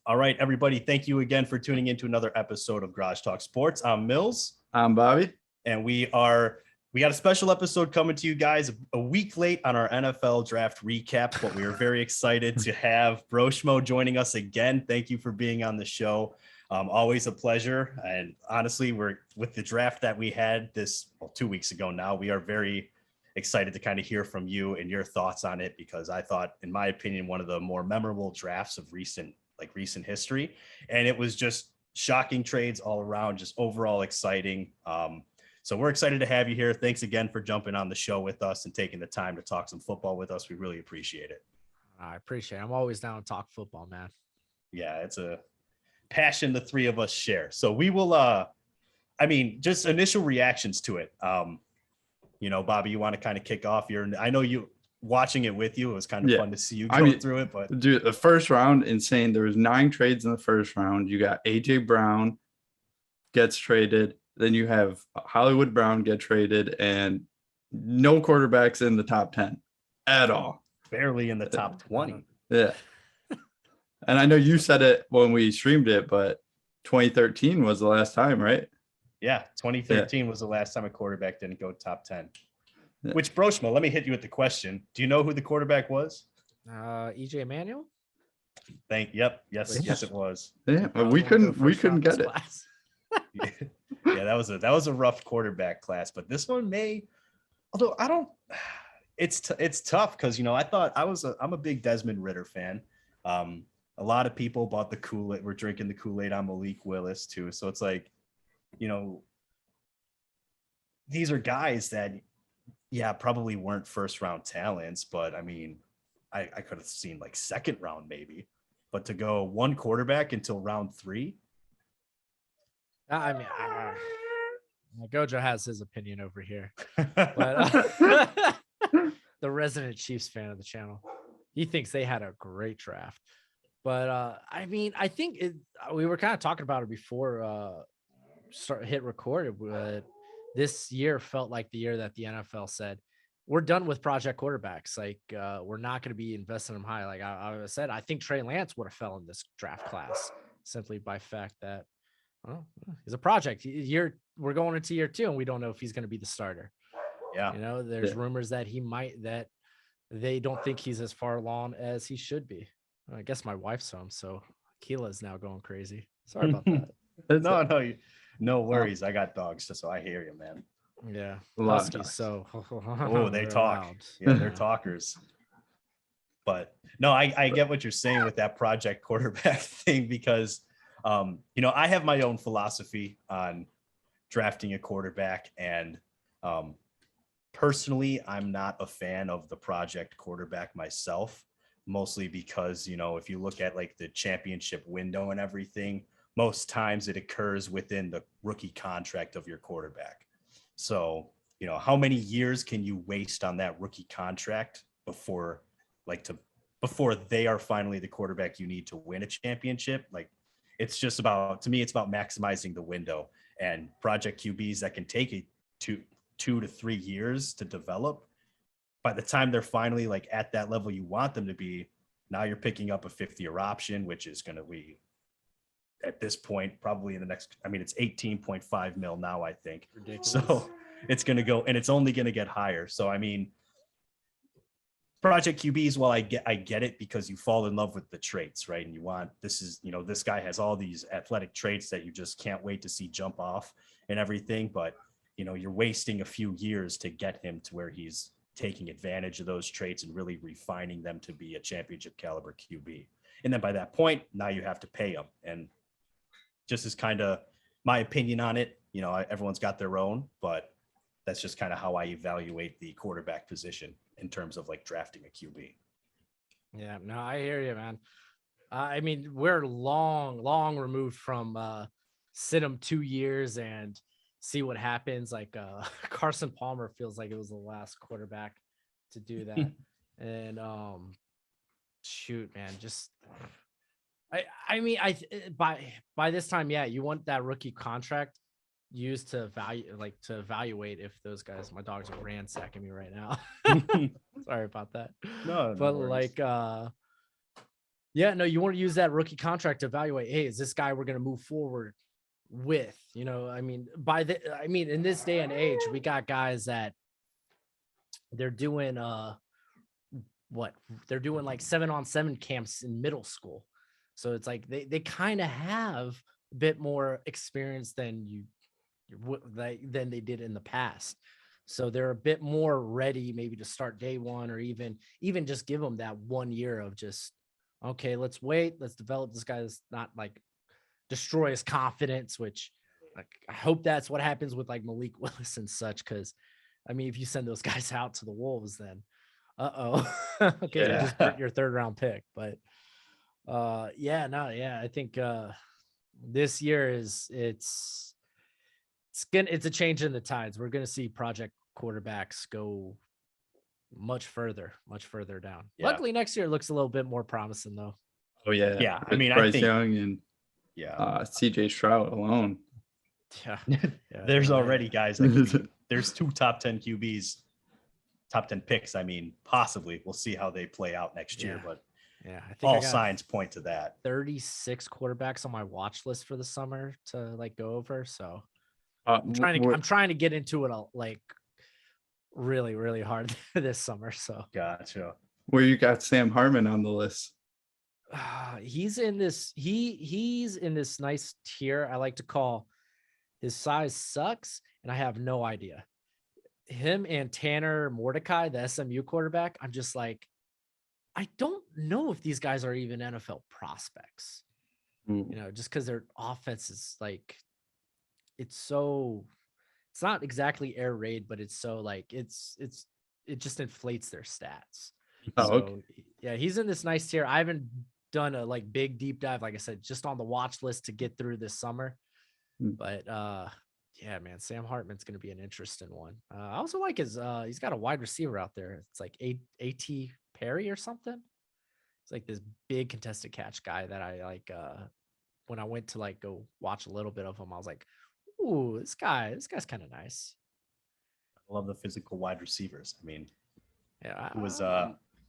All right, everybody. Thank you again for tuning into another episode of Garage Talk Sports. I'm Mills. I'm Bobby. And we got a special episode coming to you guys a week late on our NFL draft recap, but we are very excited to have Broshmo joining us again. Thank you for being on the show. Always a pleasure. And honestly, we're with the draft that we had 2 weeks ago now, we are very excited to kind of hear from you and your thoughts on it, because I thought, in my opinion, one of the more memorable drafts of recent history. And it was just shocking trades all around, just overall exciting. So we're excited to have you here. Thanks again for jumping on the show with us and taking the time to talk some football with us. We really appreciate it. I appreciate it. I'm always down to talk football, man. Yeah, it's a passion the three of us share. So we will, just initial reactions to it. Bobby, you want to kind of kick off I know you watching it with you. It was kind of fun to see you go through it, but dude, the first round, insane. There was 9 trades in the first round. You got AJ Brown gets traded. Then you have Hollywood Brown get traded, and no quarterbacks in the top 10 at all. Barely in the top 20. Yeah. And I know you said it when we streamed it, but 2013 was the last time, right? Yeah. 2013 was the last time a quarterback didn't go top 10. Yeah. Which, Broshmo, let me hit you with the question. Do you know who the quarterback was? EJ Manuel? Yes, it was. Yeah, but we couldn't get it. Yeah, that was a rough quarterback class, but this one it's tough because I'm a big Desmond Ridder fan. A lot of people bought the Kool-Aid. We're drinking the Kool-Aid on Malik Willis too. So it's like, these are guys that probably weren't first round talents, but I mean, I could have seen like second round maybe, but to go one quarterback until round 3. I mean, Gojo has his opinion over here, but the resident Chiefs fan of the channel, he thinks they had a great draft. But I think we were kind of talking about it before hit record. But this year felt like the year that the NFL said, we're done with project quarterbacks. Like, we're not going to be investing them high. Like I said, I think Trey Lance would have fell in this draft class simply by fact that, he's a project. We're going into year 2, and we don't know if he's going to be the starter. Yeah. There's rumors that that they don't think he's as far along as he should be. I guess my wife's home, so Keela's now going crazy. Sorry about that. No worries. I got dogs, so I hear you, man. Yeah, Huskies. So they talk. Loud. Yeah, they're talkers. But no, I get what you're saying with that project quarterback thing, because I have my own philosophy on drafting a quarterback, and personally, I'm not a fan of the project quarterback myself, mostly because, if you look at like the championship window and everything, most times it occurs within the rookie contract of your quarterback. So, how many years can you waste on that rookie contract before they are finally the quarterback you need to win a championship? Like, it's just about maximizing the window, and project QBs that can take 2 to 3 years to develop. By the time they're finally like at that level you want them to be, now you're picking up a 5th-year option, which is going to be, at this point, probably in the next, it's 18.5 mil now, I think. Ridiculous. So it's going to go, and it's only going to get higher. So, project QBs, well, I get it, because you fall in love with the traits, right? And you want, this guy has all these athletic traits that you just can't wait to see jump off and everything. But, you're wasting a few years to get him to where he's taking advantage of those traits and really refining them to be a championship caliber QB. And then by that point, now you have to pay him. And just as kind of my opinion on it, everyone's got their own, but that's just kind of how I evaluate the quarterback position in terms of like drafting a QB. Yeah, no, I hear you, man. We're long removed from sit him 2 years and see what happens. Like Carson Palmer feels like it was the last quarterback to do that. And shoot, man, just by this time, you want that rookie contract used to evaluate if those guys, my dogs are ransacking me right now. Sorry about that. No but worries. Yeah, no, you want to use that rookie contract to evaluate, hey, is this guy we're going to move forward with? I mean, in this day and age, we got guys that they're doing what they're doing like 7-on-7 camps in middle school. So it's like they kind of have a bit more experience than than they did in the past. So they're a bit more ready maybe to start day one, or even just give them that 1 year of just, okay, let's wait, let's develop this guy. That's not like destroy his confidence, which like I hope that's what happens with like Malik Willis and such. Cause I mean, if you send those guys out to the Wolves, then okay, you just burnt your 3rd round pick. But I think this year it's a change in the tides. We're gonna see project quarterbacks go much further down. Yeah. Luckily next year it looks a little bit more promising though. Oh yeah, Yeah, I with mean, I Bryce think- Young and CJ Stroud alone. Yeah. There's already guys that could be, there's 2 top 10 QBs, top 10 picks. I mean, possibly we'll see how they play out next year, but I think all I got signs point to that. 36 quarterbacks on my watch list for the summer to like go over. So I'm I'm trying to get into it like really, really hard this summer. So Gotcha. where you got Sam Hartman on the list. he's in this nice tier I like to call his size sucks, and I have no idea. Him and Tanner Mordecai, the SMU quarterback, I'm just like, I don't know if these guys are even NFL prospects. Just because their offense is like, it's not exactly air raid, but it's so like it just inflates their stats. Oh, So okay. yeah, he's in this nice tier. I haven't done a like big deep dive, like I said, just on the watch list to get through this summer. But yeah, man, Sam Hartman's gonna be an interesting one. I also like his he's got a wide receiver out there. It's like A.T. Perry or something. It's like this big contested catch guy that I like. When I went to like go watch a little bit of him, I was like, ooh, this guy's kind of nice. I love the physical wide receivers. I mean, Yeah, it was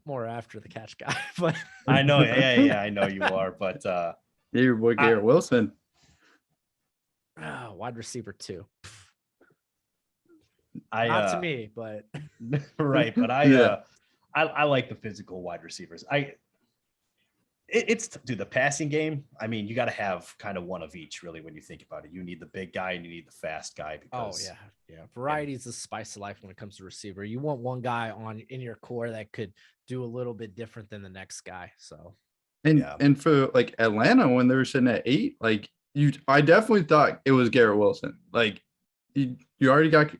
more after the catch guy, but I know, yeah, I know you are, but Your boy Garrett Wilson. wide receiver too. Not to me, but right, but I like the physical wide receivers. It's the passing game. I mean, you got to have kind of one of each, really, when you think about it. You need the big guy and you need the fast guy. Because, variety is the spice of life when it comes to receiver. You want one guy in your core that could do a little bit different than the next guy. So, and for like Atlanta, when they were sitting at 8, like I definitely thought it was Garrett Wilson. Like you already got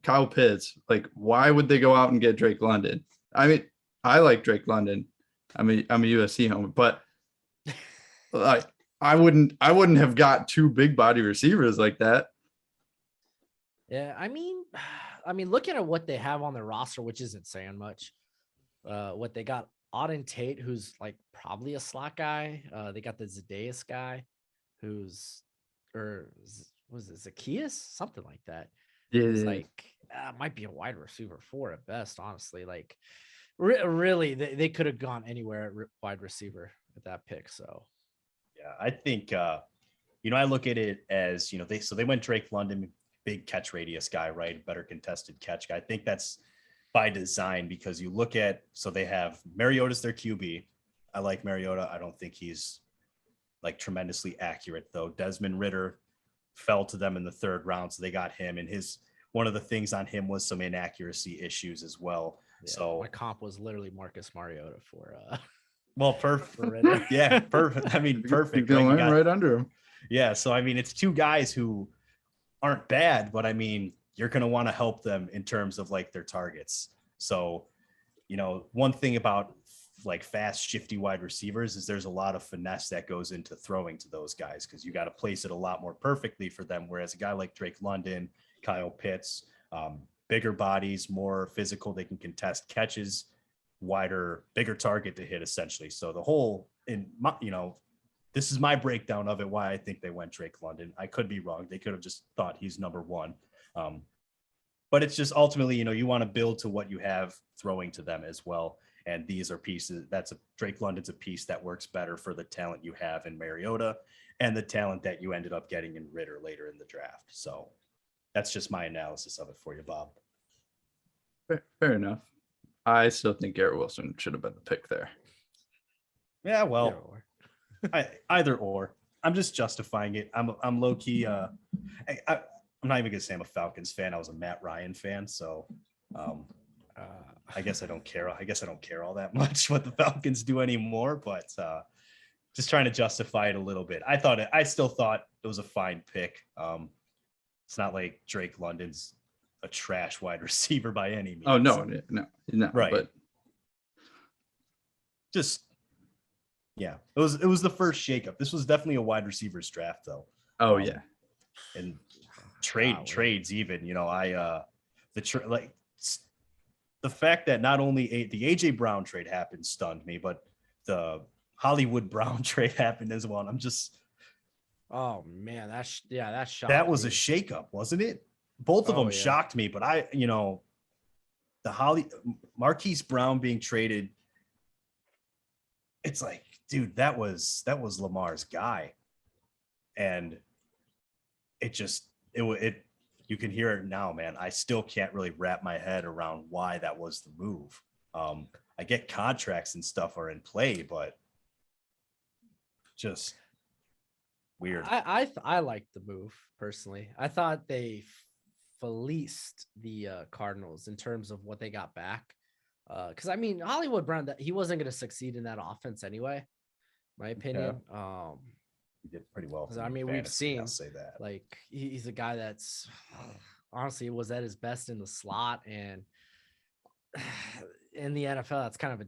Kyle Pitts. Like, why would they go out and get Drake London? I mean, I like Drake London. I'm a USC homer, but like I wouldn't have got 2 big body receivers like that. Yeah, I mean, looking at what they have on their roster, which isn't saying much. What they got, Auden Tate, who's like probably a slot guy. They got the Zacchaeus guy, was it Zacchaeus? Something like that. Yeah, He's like might be a wide receiver 4 at best, honestly. Like really, they could have gone anywhere at wide receiver at that pick. So yeah, I think I look at it as they went Drake London, big catch radius guy, right? Better contested catch guy. I think that's by design, because you look at, so they have Mariota's their QB. I like Mariota. I don't think he's like tremendously accurate though. Desmond Ridder fell to them in the 3rd round, so they got him, and one of the things on him was some inaccuracy issues as well. Yeah, so my comp was literally Marcus Mariota for well, perfect. Yeah, perfect. I mean, perfect. Right under him. Yeah, so I mean, it's 2 guys who aren't bad, but I mean, you're going to want to help them in terms of like their targets. So, one thing about like fast, shifty wide receivers is there's a lot of finesse that goes into throwing to those guys, because you got to place it a lot more perfectly for them. Whereas a guy like Drake London, Kyle Pitts, bigger bodies, more physical, they can contest catches, wider, bigger target to hit essentially. So the whole, this is my breakdown of it, why I think they went Drake London. I could be wrong. They could have just thought he's number 1. But it's just ultimately, you want to build to what you have throwing to them as well. And these are pieces. Drake London's a piece that works better for the talent you have in Mariota and the talent that you ended up getting in Ritter later in the draft. So that's just my analysis of it for you, Bob. Fair enough. I still think Garrett Wilson should have been the pick there. Yeah, well, either or. I'm just justifying it. I'm low key. I'm not even gonna say I'm a Falcons fan. I was a Matt Ryan fan, so I guess I don't care. I guess I don't care all that much what the Falcons do anymore. But just trying to justify it a little bit. I still thought it was a fine pick. It's not like Drake London's a trash wide receiver by any means. Oh no, right. But just yeah, it was the first shakeup. This was definitely a wide receivers draft, though. Oh yeah, and trades even. The fact that not only the AJ Brown trade happened stunned me, but the Hollywood Brown trade happened as well. And I'm just, oh man, that shocked that was me. a shakeup, wasn't it? Both of them shocked me, but the Marquise Brown being traded, it's like, dude, that was Lamar's guy, and it you can hear it now, man. I still can't really wrap my head around why that was the move. I get contracts and stuff are in play, but just weird. I liked the move personally. I thought they fleeced the Cardinals in terms of what they got back. Because I mean, Hollywood Brown, he wasn't going to succeed in that offense anyway, my opinion. Yeah. He did pretty well. I mean, we've seen, I'll say that. like, he's a guy that's honestly was at his best in the slot, and in the NFL, that's kind of a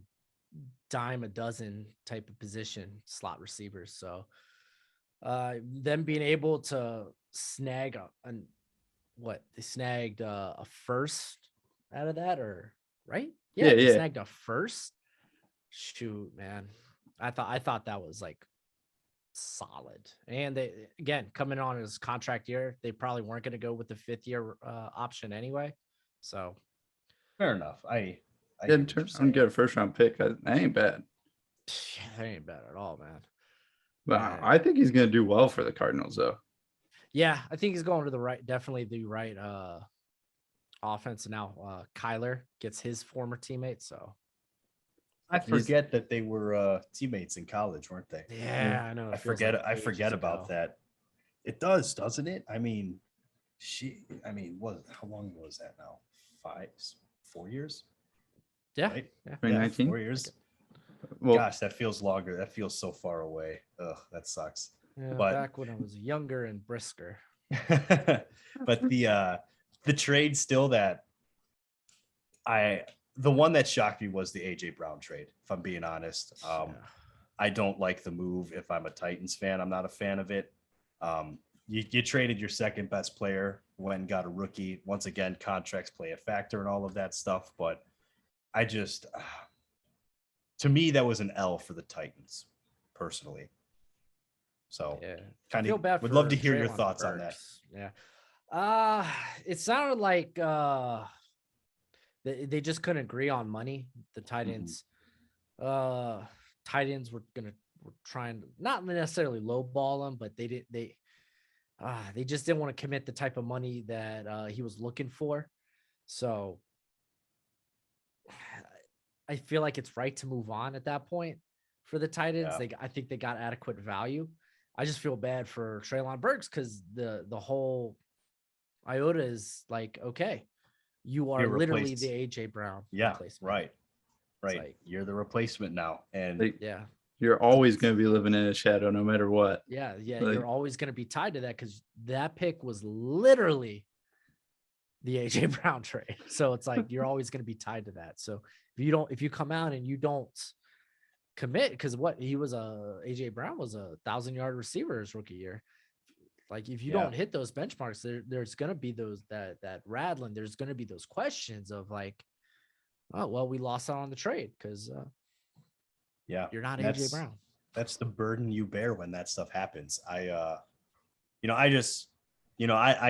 dime a dozen type of position, slot receivers. So them being able to snag they snagged a first out of that, or right? Yeah, they snagged a first. Shoot, man. I thought that was like solid. And they, again, coming on his contract year, they probably weren't going to go with the 5th-year option anyway. So fair enough. I I'm get a first round pick. That ain't bad. Yeah, that ain't bad at all, man. But I think he's gonna do well for the Cardinals, though. Yeah, I think he's going to definitely the right offense. And now Kyler gets his former teammate. So I forget that they were teammates in college, weren't they? Yeah, I know. I forget about that. It does, doesn't it? I mean, how long was that now? 4 years? Yeah. Right? Yeah. 2019? 4 years. Well, gosh, that feels longer. That feels so far away. Ugh, that sucks. Yeah, but back when I was younger and brisker. But the trade still that the one that shocked me was the AJ Brown trade, if I'm being honest. I don't like the move. If I'm a Titans fan, I'm not a fan of it. You traded your second best player when got a rookie. Once again, contracts play a factor and all of that stuff. But I just, to me, that was an L for the Titans, personally. So kind of would love to hear your thoughts on that. Yeah. It sounded like they just couldn't agree on money. The Titans, Titans were trying to not necessarily lowball him, but they just didn't want to commit the type of money that he was looking for. So I feel like it's right to move on at that point for the Titans. Yeah. I think they got adequate value. I just feel bad for Treylon Burks because the whole iota is like, okay, you are literally the AJ Brown replacement. Right. Like, you're the replacement now. And you're always going to be living in a shadow no matter what. Yeah. You're always going to be tied to that because that pick was literally the AJ Brown trade. So it's like you're always going to be tied to that. So if you come out and you don't commit, because AJ Brown was 1,000-yard receiver his rookie year. Like if you don't hit those benchmarks, there's going to be those that rattling. There's going to be those questions of like, oh, well, we lost out on the trade because you're not AJ Brown. That's the burden you bear when that stuff happens. I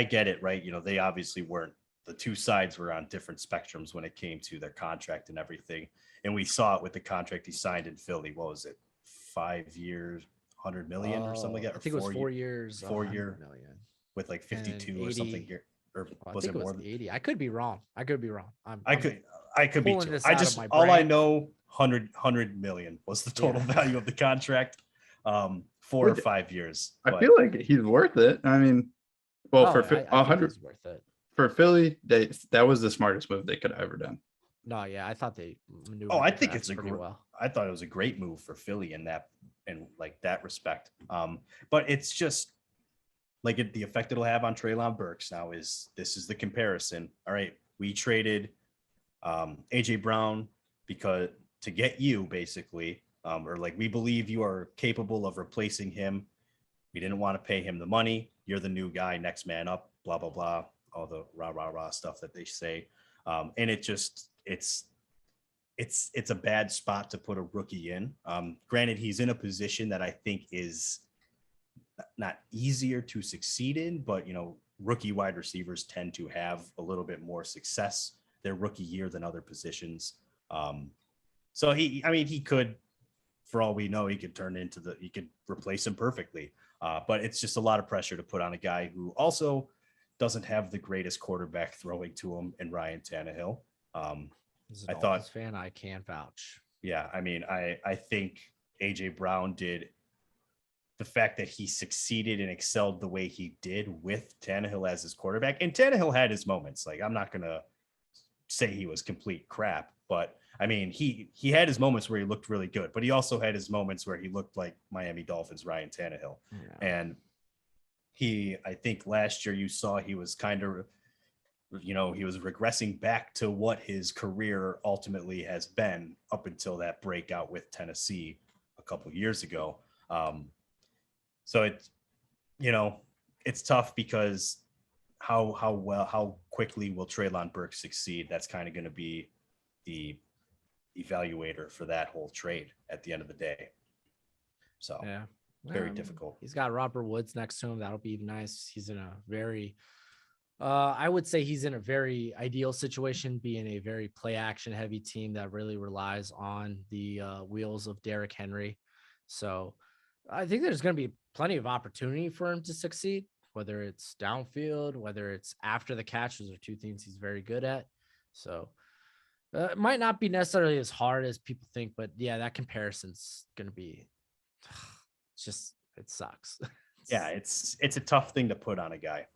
get it, right? They obviously weren't, the two sides were on different spectrums when it came to their contract and everything. And we saw it with the contract he signed in Philly. What was it? 5 years, 100 million or something like that. I think it was 4 years, 4 year million, with like and 52 or 80. something here. Or I was think it it was more than 80. I could be wrong. I could be wrong. I could be pulling too. this I out of just my all I brain. know 100 million was the total Yeah. value of the contract. 4 or 5 years. I but- feel like he's worth it. I mean, well, Oh, for I think 100 it's worth it. for Philly, that was the smartest move they could have ever done. No, yeah, I thought they maneuvered. Oh, I the think drafts it's pretty well. I thought it was a great move for Philly in like that respect. But it's just like the effect it'll have on Treylon Burks now is this is the comparison. All right, we traded AJ Brown because to get you basically, or like we believe you are capable of replacing him. We didn't want to pay him the money. You're the new guy, next man up, blah, blah, blah, all the rah, rah, rah stuff that they say. And it's a bad spot to put a rookie in. Granted, he's in a position that I think is not easier to succeed in, but rookie wide receivers tend to have a little bit more success their rookie year than other positions. So he could, for all we know, he could replace him perfectly. But it's just a lot of pressure to put on a guy who also doesn't have the greatest quarterback throwing to him in Ryan Tannehill. As a Dolphins fan, I can vouch. Yeah, I mean, I think AJ Brown did the fact that he succeeded and excelled the way he did with Tannehill as his quarterback. And Tannehill had his moments. Like, I'm not going to say he was complete crap, but I mean, he had his moments where he looked really good, but he also had his moments where he looked like Miami Dolphins Ryan Tannehill. Yeah. And I think last year you saw he was kind of, he was regressing back to what his career ultimately has been up until that breakout with Tennessee a couple of years ago. So it's tough because how quickly will Treylon Burks succeed? That's kind of going to be the evaluator for that whole trade at the end of the day. So yeah, very difficult. He's got Robert Woods next to him. That'll be nice. He's in a very, I would say he's in a very ideal situation, being a very play action heavy team that really relies on the wheels of Derrick Henry. So I think there's going to be plenty of opportunity for him to succeed, whether it's downfield, whether it's after the catch. Those are two things he's very good at. So it might not be necessarily as hard as people think, but yeah, that comparison's going to be, it sucks. Yeah, it's a tough thing to put on a guy.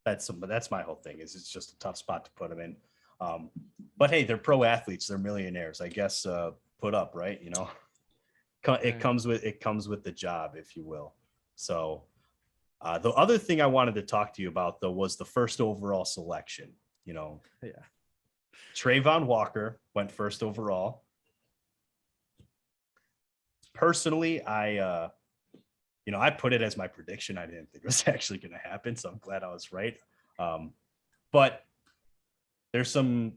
That's my whole thing is it's just a tough spot to put him in. But hey, they're pro athletes. They're millionaires. I guess put up, right? It comes with the job, if you will. So the other thing I wanted to talk to you about, though, was the first overall selection. Yeah. Trayvon Walker went first overall. Personally, I put it as my prediction. I didn't think it was actually going to happen, so I'm glad I was right. But there's some,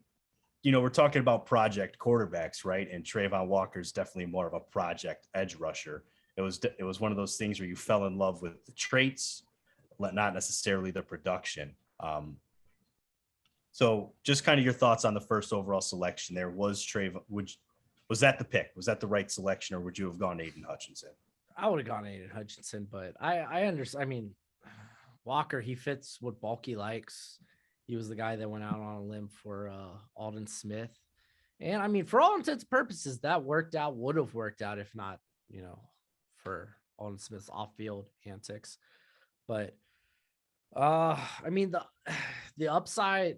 we're talking about project quarterbacks, right? And Trayvon Walker is definitely more of a project edge rusher. It was one of those things where you fell in love with the traits, not necessarily the production. So just kind of your thoughts on the first overall selection. There was Trayvon. Was that the pick? Was that the right selection, or would you have gone Aiden Hutchinson? I would have gone Aiden Hutchinson, but I understand. I mean, Walker, he fits what Balky likes. He was the guy that went out on a limb for Alden Smith. And I mean, for all intents and purposes, that would have worked out if not, for Alden Smith's off-field antics. But I mean, the upside,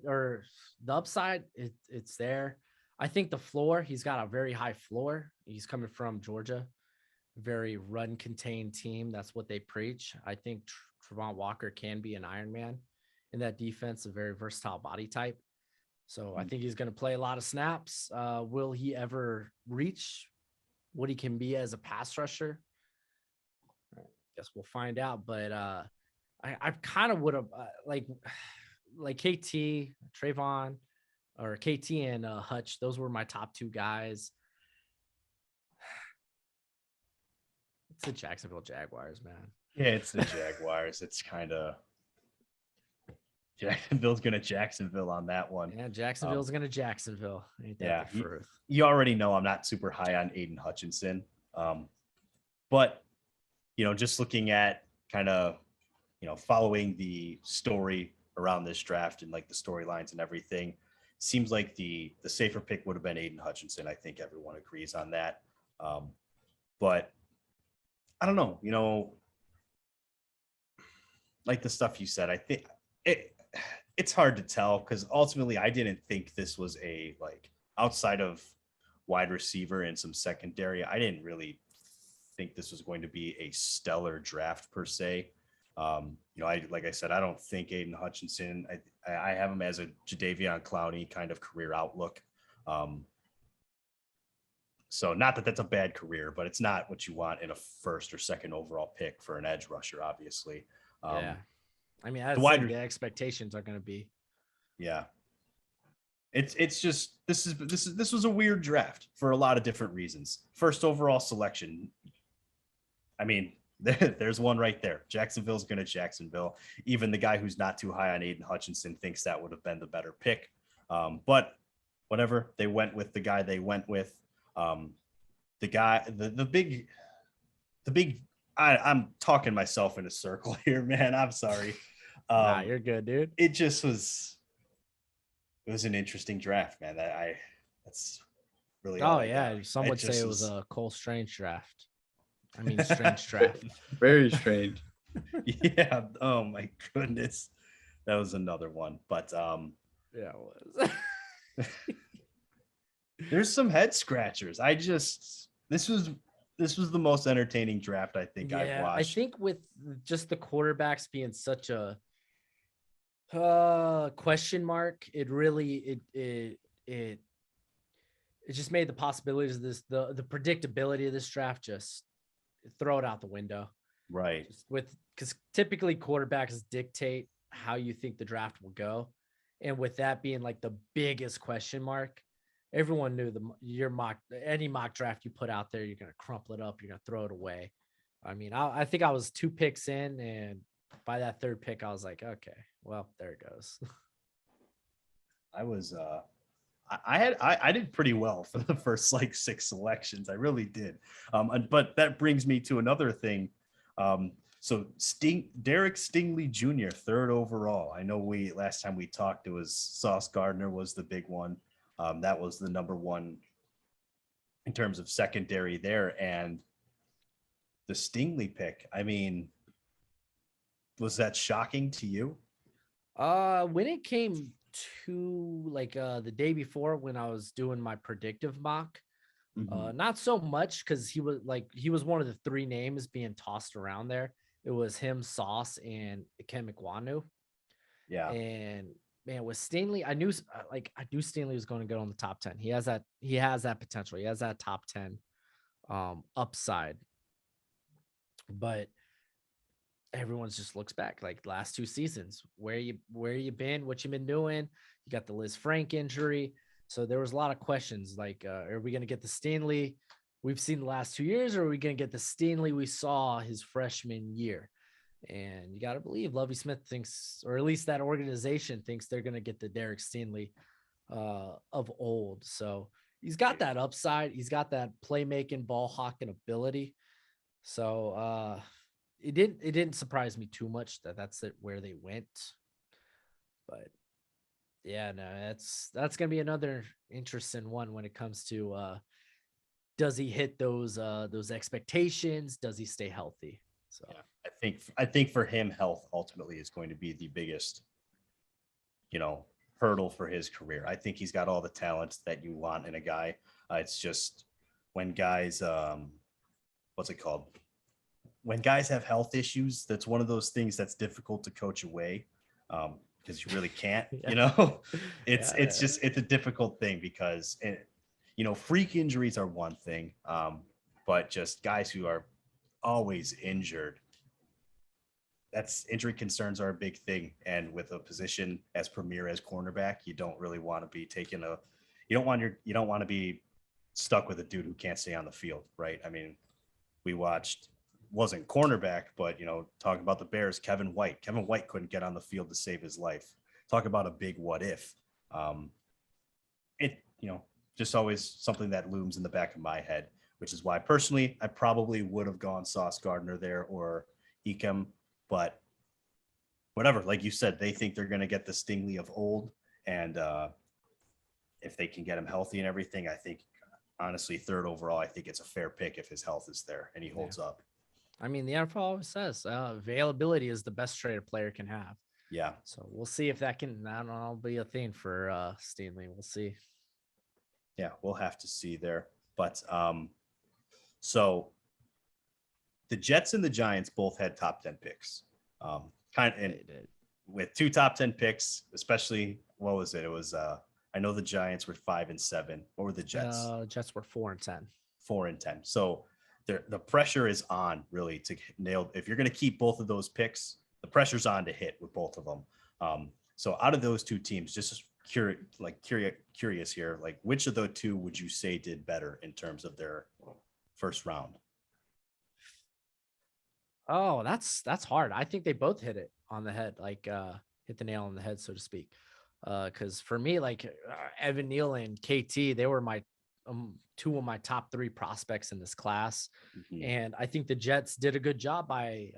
it's there. I think the floor, he's got a very high floor. He's coming from Georgia, very run contained team. That's what they preach. I think Trayvon Walker can be an Iron Man in that defense, a very versatile body type. So I think he's going to play a lot of snaps. Will he ever reach what he can be as a pass rusher? I guess we'll find out. But I kind of would have like KT, Trayvon, or KT and Hutch. Those were my top two guys. It's the Jacksonville Jaguars, man. Yeah, it's the Jaguars. It's kind of Jacksonville's gonna Jacksonville on that one. Yeah, Jacksonville's gonna Jacksonville. Ain't that Yeah, the truth? you already know I'm not super high on Aiden Hutchinson, but just looking at kind of following the story around this draft and like the storylines and everything, seems like the safer pick would have been Aiden Hutchinson. I think everyone agrees on that. But I don't know, like the stuff you said, I think it's hard to tell because ultimately I didn't think this was a like outside of wide receiver and some secondary. I didn't really think this was going to be a stellar draft per se. Like I said, I don't think Aiden Hutchinson. I have him as a Jadeveon Clowney kind of career outlook. So not that that's a bad career, but it's not what you want in a first or second overall pick for an edge rusher, obviously. Yeah, I mean, I'd the say wide- the expectations are going to be. Yeah, it's just this was a weird draft for a lot of different reasons. First overall selection. I mean, there's one right there. Jacksonville's going to Jacksonville. Even the guy who's not too high on Aiden Hutchinson thinks that would have been the better pick. But whatever, they went with the guy they went with. The guy, the big, I'm talking myself in a circle here, man. I'm sorry. Nah, you're good, dude. It was an interesting draft, man. That's really all I yeah. got. Some would say it was a Cole Strange draft. I mean, strange draft. Very strange. Yeah. Oh my goodness. That was another one. But yeah, it was. there's some head scratchers. This was the most entertaining draft I think I've watched. I think with just the quarterbacks being such a question mark, it really it just made the possibilities of this the predictability of this draft just throw it out the window. Right. Because typically quarterbacks dictate how you think the draft will go. And with that being like the biggest question mark, everyone knew any mock draft you put out there, you're going to crumple it up. You're going to throw it away. I mean, I think I was 2 picks in, and by that 3rd pick, I was like, okay, well, there it goes. I did pretty well for the first like 6 selections. I really did. But that brings me to another thing. So Derek Stingley Jr., 3rd overall. I know last time we talked, it was Sauce Gardner was the big one. That was the number 1 in terms of secondary there. And the Stingley pick, I mean, was that shocking to you? When it came to like the day before when I was doing my predictive mock, not so much because he was one of the 3 names being tossed around there. It was him, Sauce, and Ken McWanu. Yeah. And man, with Stingley, I knew Stingley was going to go on the top 10. He has that potential. He has that top 10 upside. But everyone's just looks back like last 2 seasons. Where you been? What you been doing? You got the Liz Frank injury. So there was a lot of questions like, are we going to get the Stingley we've seen the last 2 years, or are we going to get the Stingley we saw his freshman year? And you got to believe Lovie Smith thinks, or at least that organization thinks, they're going to get the Derek Stingley of old. So he's got that upside. He's got that playmaking, ball hawking ability. So it didn't surprise me too much that's where they went. But yeah, no, that's gonna be another interesting one when it comes to does he hit those expectations? Does he stay healthy? So yeah, I think for him, health ultimately is going to be the biggest, hurdle for his career. I think he's got all the talents that you want in a guy. It's just when guys, what's it called? When guys have health issues, that's one of those things that's difficult to coach away. Because you really can't, it's a difficult thing because freak injuries are one thing, but just guys who are always injured, injury concerns are a big thing. And with a position as premier as cornerback, you don't really want to be you don't want to be stuck with a dude who can't stay on the field, right? I mean, we wasn't cornerback, but talking about the Bears, Kevin White couldn't get on the field to save his life. talk about a big what if. It, just always something that looms in the back of my head, which is why personally I probably would have gone Sauce Gardner there or Ecom, but whatever. Like you said, they think they're going to get the Stingley of old, and if they can get him healthy and everything, I think honestly third overall, I think it's a fair pick if his health is there and he holds up. I mean, the NFL always says availability is the best trade a player can have. Yeah. So we'll see if that'll be a thing for Stingley. We'll see. Yeah, we'll have to see there. But so the Jets and the Giants both had top 10 picks. With 2 top 10 picks, especially what was it? It was I know the Giants were 5 and 7. What were the Jets? Jets were 4 and 10. 4 and 10. So the pressure is on really to nail. If you're going to keep both of those picks, the pressure's on to hit with both of them. So out of those 2 teams, just curious here, like which of the 2 would you say did better in terms of their first round? Oh, that's hard. I think they both hit it on the head, like hit the nail on the head, so to speak. Because for me, like Evan Neal and KT, they were my 2 of my top 3 prospects in this class. Mm-hmm. And I think the Jets did a good job by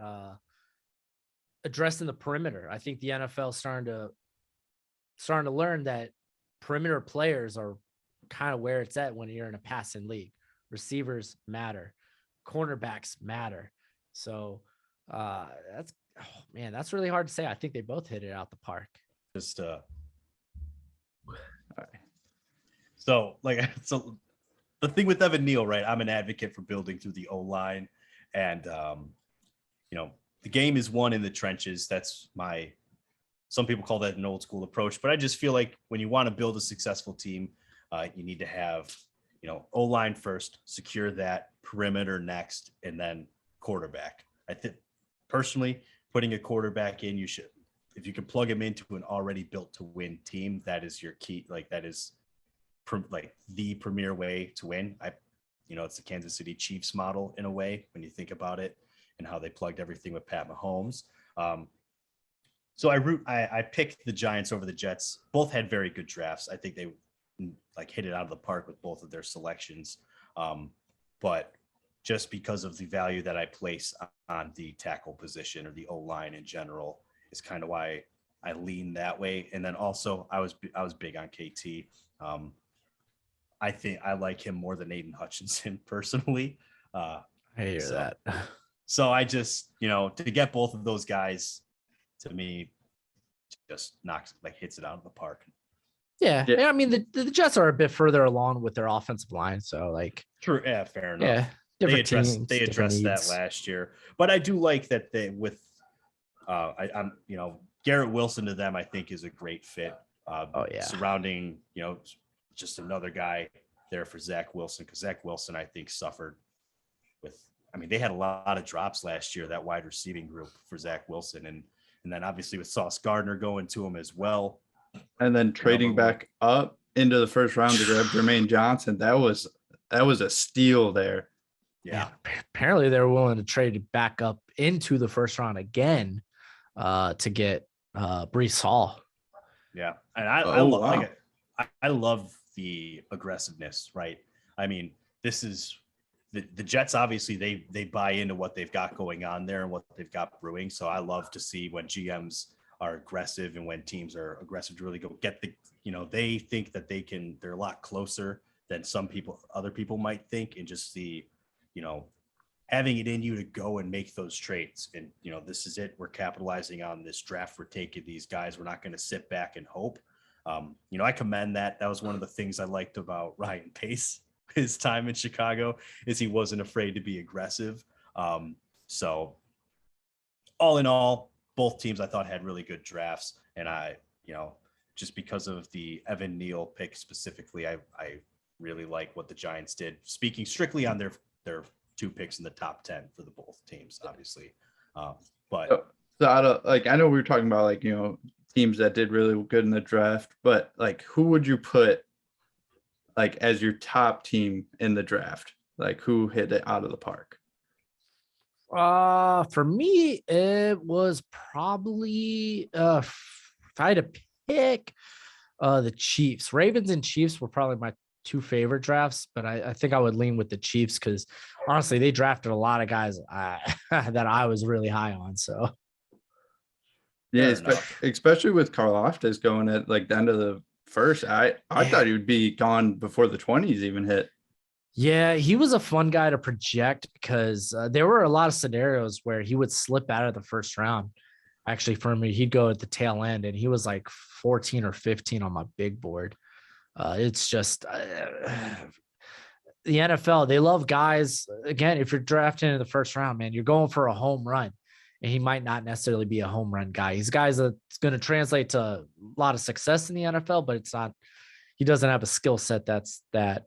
addressing the perimeter. I think the NFL is starting to learn that perimeter players are kind of where it's at when you're in a passing league. Receivers matter, cornerbacks matter. So that's really hard to say. I think they both hit it out the park. So the thing with Evan Neal, right? I'm an advocate for building through the O-line, and the game is won in the trenches. That's some people call that an old school approach, but I just feel like when you want to build a successful team, you need to have, O-line first, secure that, perimeter next, and then quarterback. I think personally putting a quarterback in, you should, if you can plug him into an already built to win team, that is your key. Like that is the premier way to win. It's the Kansas City Chiefs model in a way, when you think about it and how they plugged everything with Pat Mahomes. So I picked the Giants over the Jets. Both had very good drafts. I think they hit it out of the park with both of their selections. But just because of the value that I place on the tackle position or the O-line in general is kind of why I lean that way. And then also I was big on KT. I think I like him more than Aiden Hutchinson personally. I hear that. So I just, to get both of those guys, to me, just hits it out of the park. Yeah. I mean, the Jets are a bit further along with their offensive line. So true. Yeah, fair enough. Yeah. They addressed that last year, but I do like that Garrett Wilson to them, I think is a great fit. Surrounding, just another guy there for Zach Wilson, because Zach Wilson, I think, suffered they had a lot of drops last year, that wide receiving group for Zach Wilson. And then obviously with Sauce Gardner going to him as well. And then trading back up into the first round to grab Jermaine Johnson. That was a steal there. Yeah. Apparently they were willing to trade it back up into the first round again to get Breece Hall. Yeah. And I love the aggressiveness, right? I mean, this is the Jets, obviously they buy into what they've got going on there and what they've got brewing. So I love to see when GMs are aggressive and when teams are aggressive to really go get they think that they're a lot closer than other people might think, and just having it in you to go and make those trades. And, this is it. We're capitalizing on this draft. We're taking these guys. We're not going to sit back and hope. I commend that. That was one of the things I liked about Ryan Pace, his time in Chicago, is he wasn't afraid to be aggressive. So all in all, both teams I thought had really good drafts. And just because of the Evan Neal pick specifically, I really like what the Giants did, speaking strictly on their 2 picks in the top 10 for the both teams, obviously. But so out of, I know we were talking about teams that did really good in the draft, but who would you put as your top team in the draft? Who hit it out of the park? For me, it was probably if I had to pick the Chiefs. Ravens and Chiefs were probably my two favorite drafts, but I think I would lean with the Chiefs because honestly, they drafted a lot of guys that I was really high on. So Yeah, Fair enough. especially with Karlaftis going at like the end of the first. I thought he would be gone before the 20s even hit. yeah, he was a fun guy to project because there were a lot of scenarios where he would slip out of the first round. Actually, for me, he'd go at the tail end, and he was like 14 or 15 on my big board. It's just the NFL, they love guys. Again, if you're drafting in the first round, man, you're going for a home run. And he might not necessarily be a home run guy. He's guys that's going to translate to a lot of success in the NFL, but it's not, he doesn't have a skill set that's that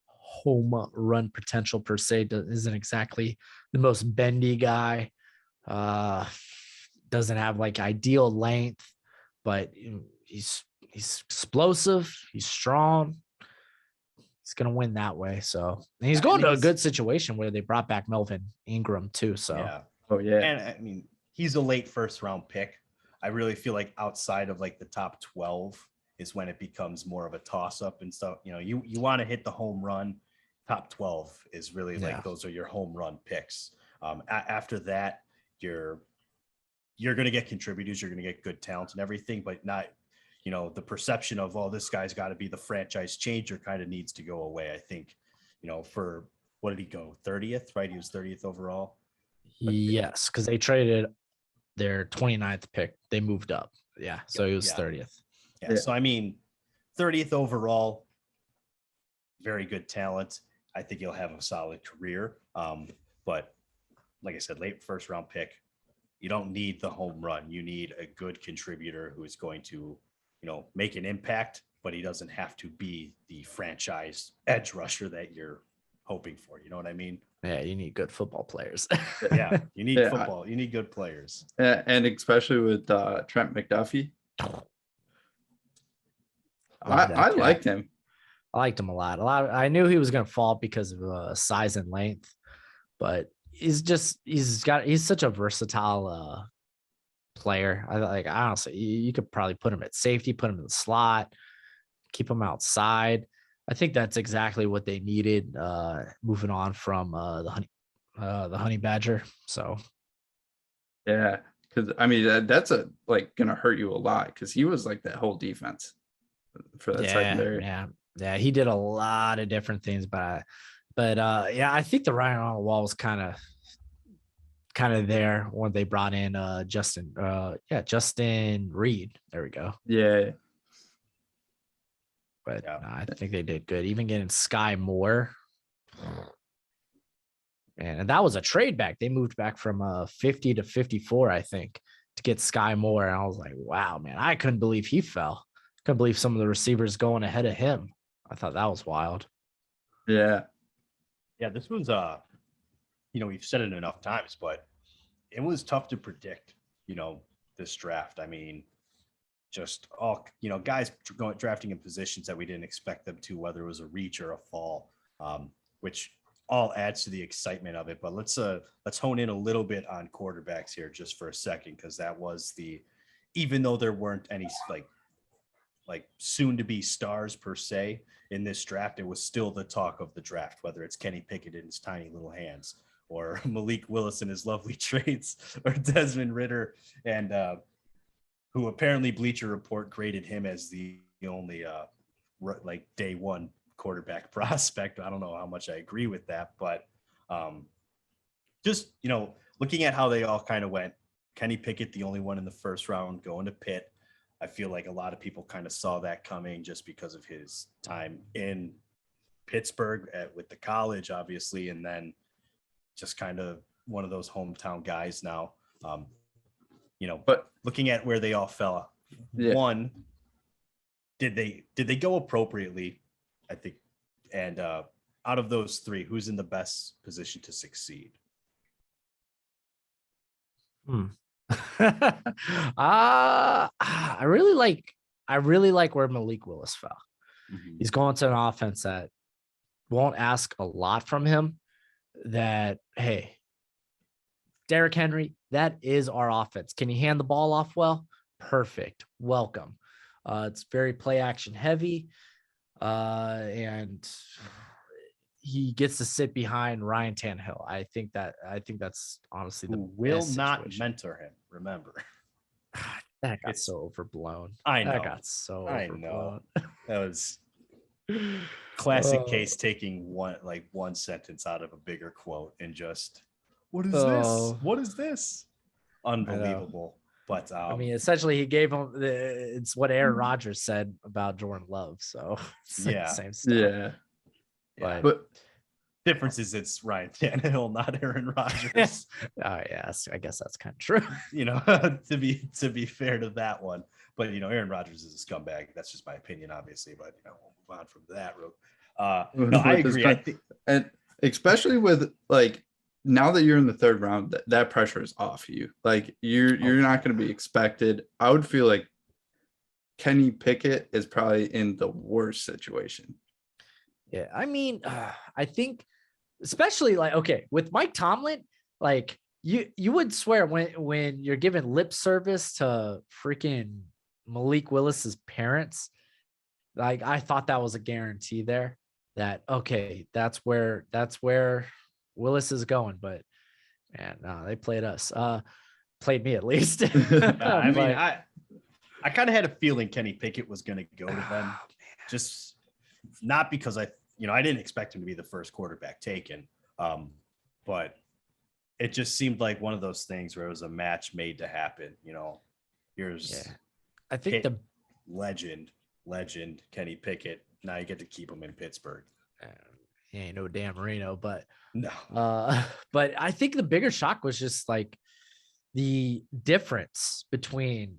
home run potential per se. Isn't exactly the most bendy guy. Doesn't have like ideal length, but he's explosive. He's strong. He's gonna win that way. So and he's going to a good situation where they brought back Melvin Ingram too. So Yeah. Oh yeah. And I mean, he's a late first round pick. I really feel like outside of like the top 12 is when it becomes more of a toss up and stuff. You know, you want to hit the home run. Top 12 is really like those are your home run picks. After that, you're going to get contributors. You're going to get good talent and everything, but not, you know, the perception of, oh, this guy's got to be the franchise changer kind of needs to go away. I think, you know, for what did he go? 30th, right? He was 30th overall. yes, because they traded their 29th pick. They moved up. Yeah. So he was 30th. Yeah. So, I mean, 30th overall, very good talent. I think he'll have a solid career. But like I said, late first round pick, you don't need the home run. You need a good contributor who is going to, you know, make an impact, but he doesn't have to be the franchise edge rusher that you're hoping for. You know what I mean? Yeah, you need good football players. Yeah, you need football. You need good players. And especially with Trent McDuffie. I liked him. I liked him a lot. I knew he was going to fall because of size and length, but he's such a versatile player. Honestly, you could probably put him at safety, put him in the slot, keep him outside. I think that's exactly what they needed. Moving on from the honey badger. So yeah, because I mean that's gonna hurt you a lot because he was like that whole defense for that secondary. Yeah, he did a lot of different things, but I think the writing on the wall was kind of there when they brought in Justin Reed. There we go. Yeah. But I think they did good. Even getting Sky Moore. And that was a trade back. They moved back from 50 to 54, I think, to get Sky Moore. And I was like, wow, man, I couldn't believe he fell. Couldn't believe some of the receivers going ahead of him. I thought that was wild. Yeah. Yeah, this was you know, we've said it enough times, but it was tough to predict, you know, this draft. I mean, just all, you know, guys drafting in positions that we didn't expect them to, whether it was a reach or a fall, which all adds to the excitement of it. But let's hone in a little bit on quarterbacks here just for a second, because that was even though there weren't any like soon to be stars per se in this draft, it was still the talk of the draft, whether it's Kenny Pickett in his tiny little hands or Malik Willis in his lovely traits or Desmond Ridder, and who apparently Bleacher Report graded him as the only like day one quarterback prospect. I don't know how much I agree with that, but just, you know, looking at how they all kind of went, Kenny Pickett, the only one in the first round going to Pitt. I feel like a lot of people kind of saw that coming just because of his time in Pittsburgh with the college, obviously, and then just kind of one of those hometown guys now. You know, but looking at where they all fell, one, did they go appropriately? I think, and out of those three, who's in the best position to succeed? I really like where Malik Willis fell. Mm-hmm. He's going to an offense that won't ask a lot from him. That, hey, Derrick Henry, that is our offense. Can you hand the ball off well? Perfect. Welcome. It's very play action heavy, and he gets to sit behind Ryan Tannehill. I think that's honestly the Who will best not situation. mentor him. Remember, That got It's- so overblown. I know. That got so I overblown. know. That was classic Oh. case taking one sentence out of a bigger quote and just, what is Oh. this? What is this? Unbelievable. But I mean, essentially, he gave him it's what Aaron Rodgers said about Jordan Love. So it's like the Yeah. same stuff. Yeah. yeah. But Difference is it's Ryan Tannehill, not Aaron Rodgers. Oh yeah, I guess that's kind of true. You know, to be fair to that one. But you know, Aaron Rodgers is a scumbag. That's just my opinion, obviously. But you know, we'll move on from that. No, I with his agree. I con- think and especially with like now that you're in the third round, that pressure is off you. Like you're not going to be expected. I would feel like Kenny Pickett is probably in the worst situation. Yeah, I mean, I think especially like okay with Mike Tomlin, like you would swear when you're giving lip service to freaking Malik Willis's parents, like I thought that was a guarantee there that okay that's where Willis is going, but man, no, they played us, played me at least. I mean, But- I kind of had a feeling Kenny Pickett was going to go to them, just not because I didn't expect him to be the first quarterback taken, but it just seemed like one of those things where it was a match made to happen. You know, here's I think the legend Kenny Pickett. Now you get to keep him in Pittsburgh. he ain't no Dan Marino, but No, but I think the bigger shock was just like the difference between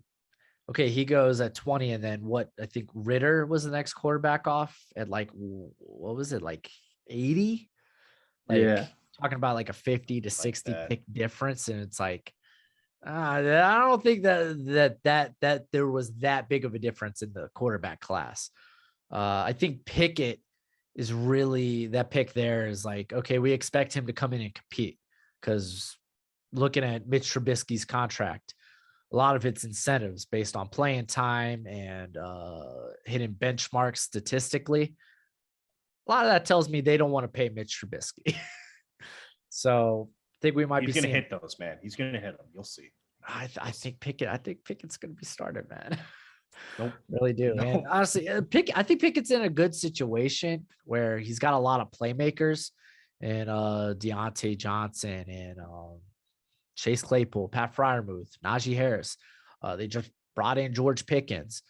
okay, he goes at 20, and then what I think Ritter was the next quarterback off at like what was it, like 80? Like Yeah. talking about like a 50 to 60 that. pick difference, and it's like I don't think that there was that big of a difference in the quarterback class. I think Pickett is really that pick there is like, okay, we expect him to come in and compete because looking at Mitch Trubisky's contract, a lot of it's incentives based on playing time and hitting benchmarks statistically. A lot of that tells me they don't want to pay Mitch Trubisky. So I think we might he's be going to seeing. hit those, man. He's going to hit them. You'll see. I think Pickett's going to be started, man. Nope. Really do. No. And honestly, I think Pickett's in a good situation where he's got a lot of playmakers and Deontay Johnson and Chase Claypool, Pat Fryermuth, Najee Harris. They just brought in George Pickens.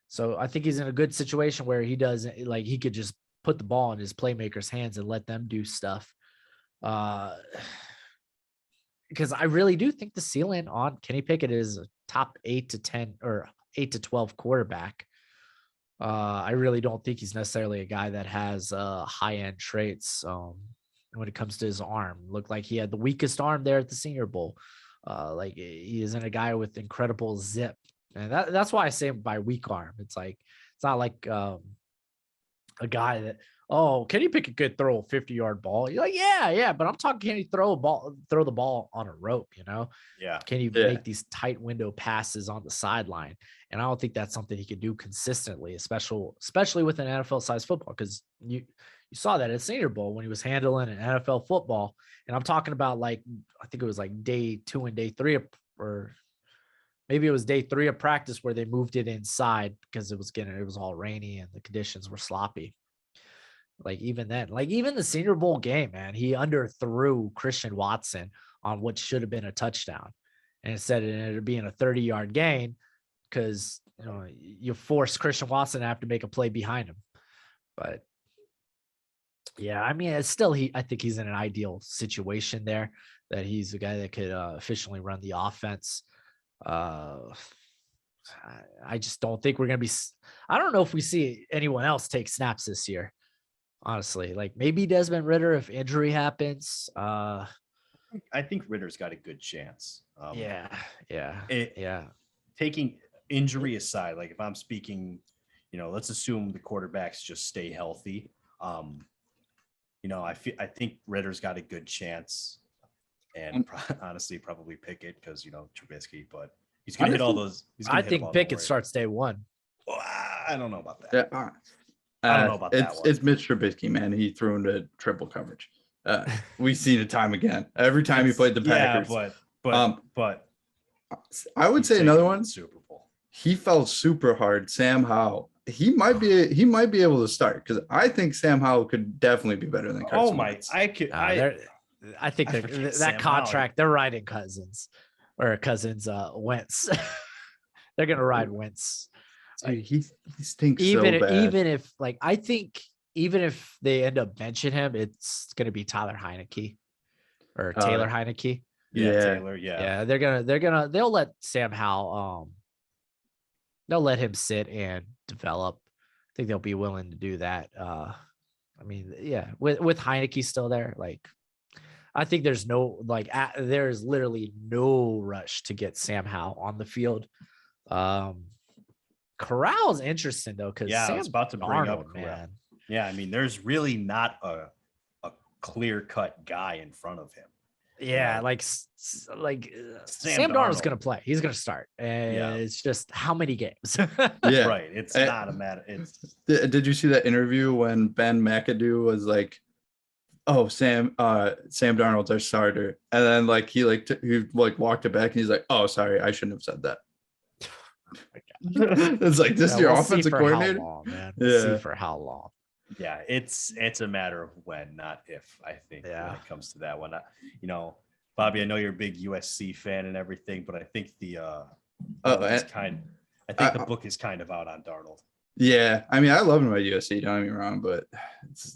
So I think he's in a good situation where he could just put the ball in his playmakers' hands and let them do stuff. Because I really do think the ceiling on Kenny Pickett is a top 8 to 10 or 8 to 12 quarterback. I really don't think he's necessarily a guy that has high-end traits when it comes to his arm. Looked like he had the weakest arm there at the Senior Bowl. Like he isn't a guy with incredible zip. And that's why I say by weak arm. It's not like a guy that, Kenny Pickett could throw a 50-yard ball. You're like, yeah, but I'm talking, can he throw the ball on a rope, you know? Yeah. Can you make these tight window passes on the sideline? And I don't think that's something he could do consistently, especially with an NFL-sized football, because you saw that at Senior Bowl when he was handling an NFL football. And I'm talking about I think it was like day 2 and day 3 or maybe it was day 3 of practice where they moved it inside because it was all rainy and the conditions were sloppy. Like even then, even the Senior Bowl game, man, he underthrew Christian Watson on what should have been a touchdown. And instead it ended up being a 30-yard gain because you force Christian Watson to have to make a play behind him. But yeah, I mean, it's still I think he's in an ideal situation there, that he's a guy that could efficiently run the offense. I just don't think we're going to be, I don't know if we see anyone else take snaps this year. Honestly, like maybe Desmond Ritter if injury happens. I think Ritter's got a good chance. Yeah. Taking injury aside, like if I'm speaking, let's assume the quarterbacks just stay healthy. I think Ritter's got a good chance, and honestly, probably Pickett because Trubisky, but he's gonna hit all those. I think Pickett starts day 1. Well, I don't know about that. Yeah, I don't know about that one. It's Mitch Trubisky, man. He threw into triple coverage. We've seen it time again. Every time he played the Packers. Yeah, but I would he's say taking another them to one. the Super Bowl. He fell super hard. Sam Howell. He might be able to start because I think Sam Howell could definitely be better than Carson Oh my! Wentz. I could. I think I forget that Sam contract they're riding Cousins Wentz. They're gonna ride Wentz. Dude, he stinks Even so bad. even if like I think even if they end up benching him, it's gonna be Tyler Heineke or Taylor Heineke. Yeah, Taylor. Yeah. Yeah, they'll let Sam Howell they'll let him sit and develop. I think they'll be willing to do that. I mean, yeah, with Heineke still there, like I think there's there's literally no rush to get Sam Howell on the field. Corral's interesting though, because I was about to bring up Darnold, Corral. man. Yeah, I mean, there's really not a clear-cut guy in front of him. Yeah, know, like Sam Darnold's gonna play. He's gonna start, and it's just how many games. Yeah, right. It's not a matter. It's Did you see that interview when Ben McAdoo was like, "Oh, Sam Darnold's our starter," and then like he walked it back and he's like, "Oh, sorry, I shouldn't have said that." It's like this is your offensive coordinator. How long, man. We'll see for how long. Yeah, it's a matter of when, not if. I think when it comes to that one, Bobby, I know you're a big USC fan and everything, but I think the book is kind of out on Darnold. Yeah, I mean, I love him at USC. Don't get me wrong, but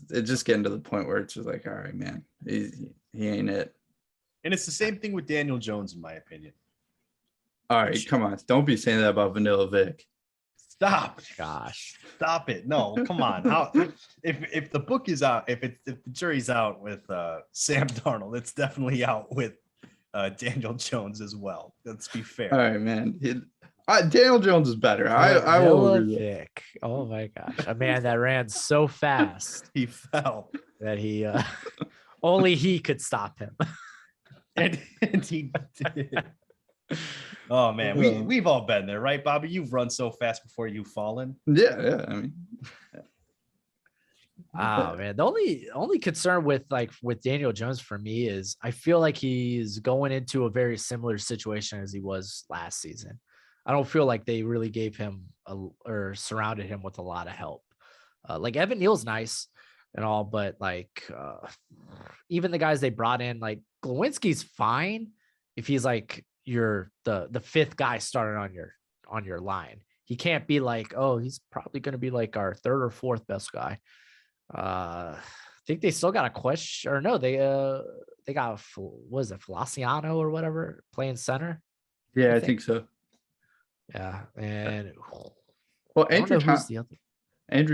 it's just getting to the point where it's just like, all right, man, he ain't it. And it's the same thing with Daniel Jones, in my opinion. All right, come on, don't be saying that about Vanilla Vic. Stop. Gosh. Stop it. No, come on. How if the book is out, if the jury's out with Sam Darnold, it's definitely out with Daniel Jones as well. Let's be fair. All right, man. Daniel Jones is better. I will agree with Vic. Oh my gosh. A man that ran so fast. He fell. That he only he could stop him. and he did. Oh man, we've all been there, right, Bobby? You've run so fast before you've fallen. Yeah. I mean, oh man, the only concern with Daniel Jones for me is I feel like he's going into a very similar situation as he was last season. I don't feel like they really gave him or surrounded him with a lot of help. Like Evan Neal's nice and all, but even the guys they brought in, like Glowinski's fine if he's like the fifth guy starting on your line. He can't be like, oh, he's probably going to be like our third or fourth best guy. I think they still got a question, or no, they got what is it, Feliciano or whatever playing center. Yeah, I think so. Yeah, and well, Andrew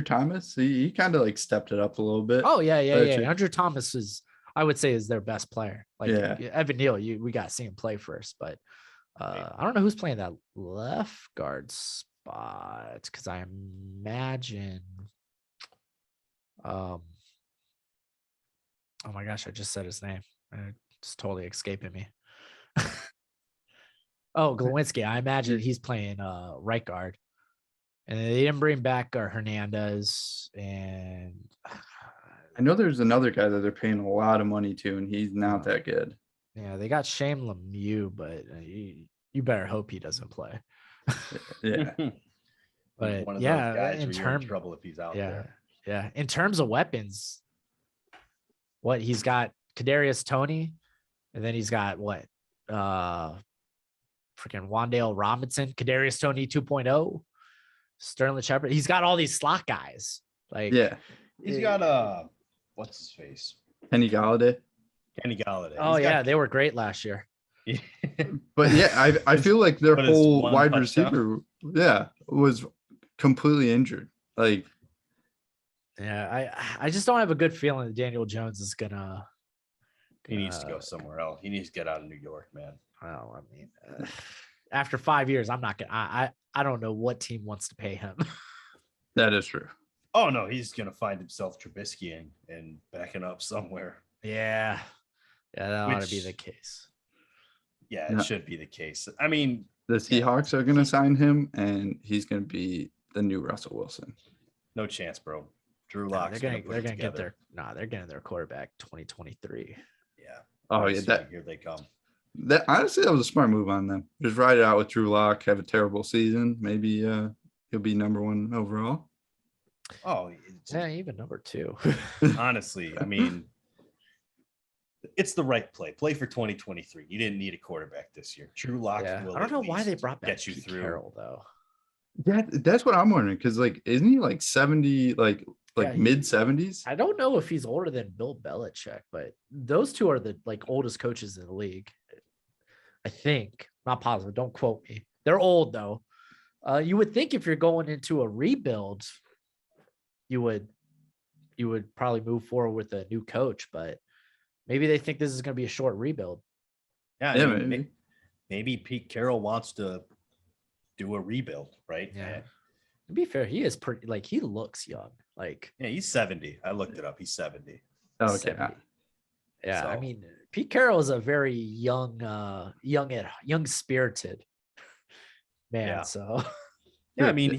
Thomas, he kind of like stepped it up a little bit. Oh yeah. Andrew Thomas I would say is their best player. Like Evan Neal, we got to see him play first, but I don't know who's playing that left guard spot because I imagine. Oh my gosh, I just said his name. It's totally escaping me. Oh, Glowinski. I imagine he's playing right guard. And they didn't bring back Hernandez. And I know there's another guy that they're paying a lot of money to, and he's not that good. Yeah, they got Shane Lemieux, but you better hope he doesn't play. Yeah. But one of those guys in trouble if he's out there. Yeah. In terms of weapons, he's got Kadarius Toney, and then he's got freaking Wan'Dale Robinson, Kadarius Toney 2.0, Sterling Shepard. He's got all these slot guys. Like, yeah, he's got what's his face? Kenny Galladay. Oh yeah, they were great last year. But yeah, I feel like their whole wide receiver, was completely injured. Like, yeah, I just don't have a good feeling that Daniel Jones is gonna. He needs to go somewhere else. He needs to get out of New York, man. Well, I mean, after 5 years, I'm not gonna. I don't know what team wants to pay him. That is true. Oh no, he's gonna find himself Trubisky and backing up somewhere. Yeah, that ought to be the case. Yeah, it should be the case. I mean, the Seahawks are gonna sign him, and he's gonna be the new Russell Wilson. No chance, bro. Drew Nah, Lock's they're put gonna it get together. they're getting their quarterback 2023. Yeah. Oh Pretty yeah, soon, here they come. that honestly that was a smart move on them. Just ride it out with Drew Lock, have a terrible season. Maybe he'll be number one overall. Oh, Yeah, even number 2. honestly, I mean, it's the right play. Play for 2023. You didn't need a quarterback this year. Drew Lock Yeah, will I don't at know why they least brought back get you Pete through. Carroll though. That's what I'm wondering, because like isn't he like 70, like Yeah, mid 70s? I don't know if he's older than Bill Belichick, but those two are the like oldest coaches in the league. I think, not positive. Don't quote me. They're old though. You would think if you're going into a rebuild, you would probably move forward with a new coach, but maybe they think this is going to be a short rebuild. Yeah, Yeah, I mean, maybe. maybe Pete Carroll wants to do a rebuild, right? Yeah. To be fair, he is pretty like he looks young. Like Yeah, he's 70. I looked it up. He's 70. Okay. 70. Yeah, I So- mean, Pete Carroll is a very young spirited man. Yeah. So Yeah, I mean,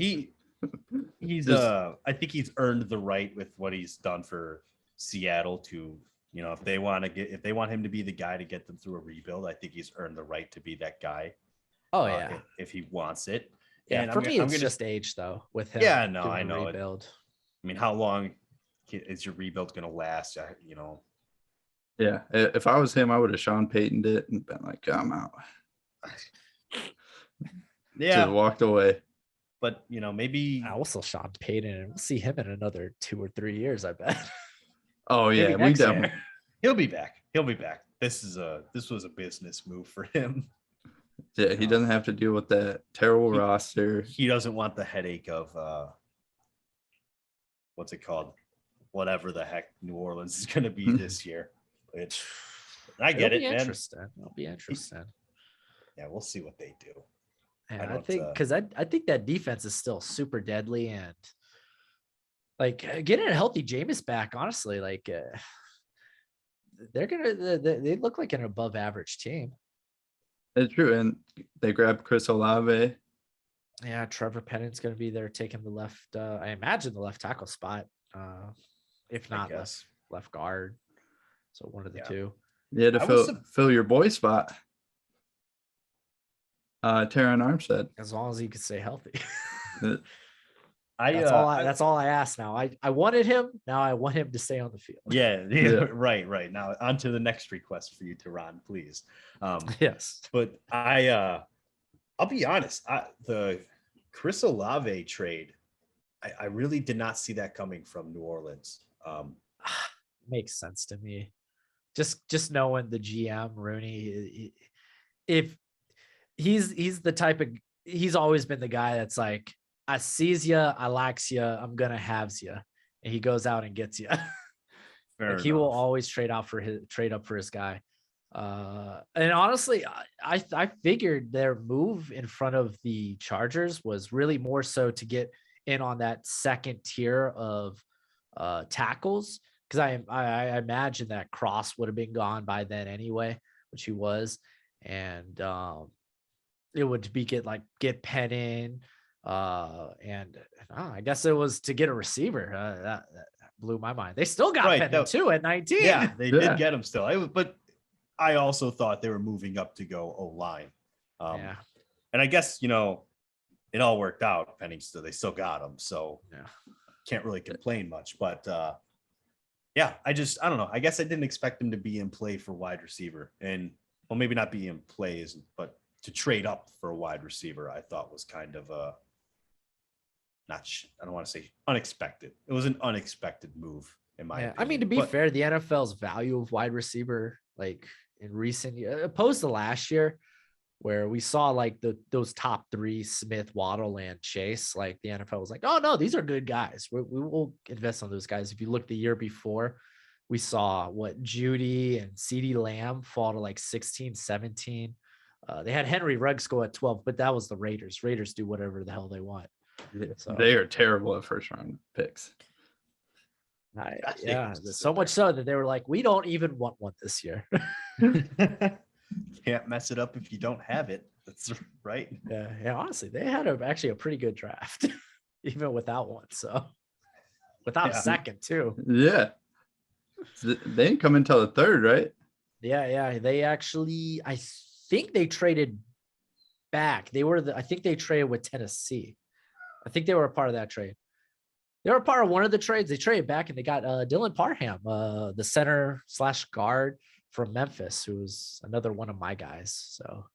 he's Just- I think he's earned the right with what he's done for Seattle to, you know, if they want him to be the guy to get them through a rebuild, I think he's earned the right to be that guy. oh yeah. If he wants it. Yeah, And for I'm me, gonna- it's I'm gonna- just age though. With him, Yeah, no, doing I a know it. rebuild. I mean, how long is your rebuild going to last? You know, Yeah, if I was him, I would have Sean Paytoned it and been like, I'm out. yeah, Just walked away. but you know, maybe I also Sean Payton, and we'll see him in another 2 or 3 years. I bet. Oh Maybe yeah, we next year. definitely. he'll be back. He'll be back. This was a business move for him. Yeah, he doesn't have to deal with that terrible roster. He doesn't want the headache of what's it called? Whatever the heck New Orleans is going to be this year. I get It'll it, be man. interesting. It'll be interesting. Yeah, we'll see what they do. And I don't, think because I think that defense is still super deadly, and like getting a healthy Jameis back, honestly, like they look like an above average team. It's true, and they grabbed Chris Olave. Yeah, Trevor Pennant's going to be there taking the left. I imagine the left tackle spot, if I not guess. left guard. So one of the Yeah. two. Yeah, to I was fill your boy spot. Taron Armstead. As long as he could stay healthy. I That's all I ask now. I wanted him. Now I want him to stay on the field. yeah, Yeah. right. Now on to the next request for you, Tehran, please. Yes. But I'll be honest, the Chris Olave trade, I really did not see that coming from New Orleans. Makes sense to me. Just knowing the GM Rooney, if he's the type of, he's always been the guy that's like, I sees ya, I likes ya, I'm gonna haves ya, and he goes out and gets ya. Like he will always trade up for his guy. And honestly, I figured their move in front of the Chargers was really more so to get in on that second tier of tackles, because I imagine that Cross would have been gone by then anyway, which he was, and it would be get Penn in, and I guess it was to get a receiver. That blew my mind. They still got Right, Penn that- in too at 19. Yeah, they Yeah. did get him still. But I also thought they were moving up to go O-line. Yeah. And I guess, you know, it all worked out. They still got him. So Yeah. can't really complain much. But yeah, I don't know. I guess I didn't expect him to be in play for wide receiver. And well, maybe not be in play, but to trade up for a wide receiver, I thought was kind of I don't want to say unexpected. It was an unexpected move in my opinion. I mean, to be But- fair, the NFL's value of wide receiver, like in recent years, opposed to last year, where we saw like those top three, Smith, Waddle, and Chase, like the NFL was like, oh no, these are good guys. We will invest on those guys. If you look the year before, we saw Judy and CeeDee Lamb fall to like 16, 17. They had Henry Ruggs go at 12, but that was the Raiders. Raiders do whatever the hell they want. So- They are terrible at first round picks. Yeah, so much so that they were like, we don't even want one this year. Can't mess it up if you don't have it. That's right. Yeah, honestly, they had actually a pretty good draft. even without one. So without a Yeah. second too. Yeah. They didn't come until the third, right? Yeah. They actually, I think they traded back. I think they traded with Tennessee. I think they were a part of that trade. They were a part of one of the trades. They traded back and they got Dylan Parham, the center / guard from Memphis, who was another one of my guys. So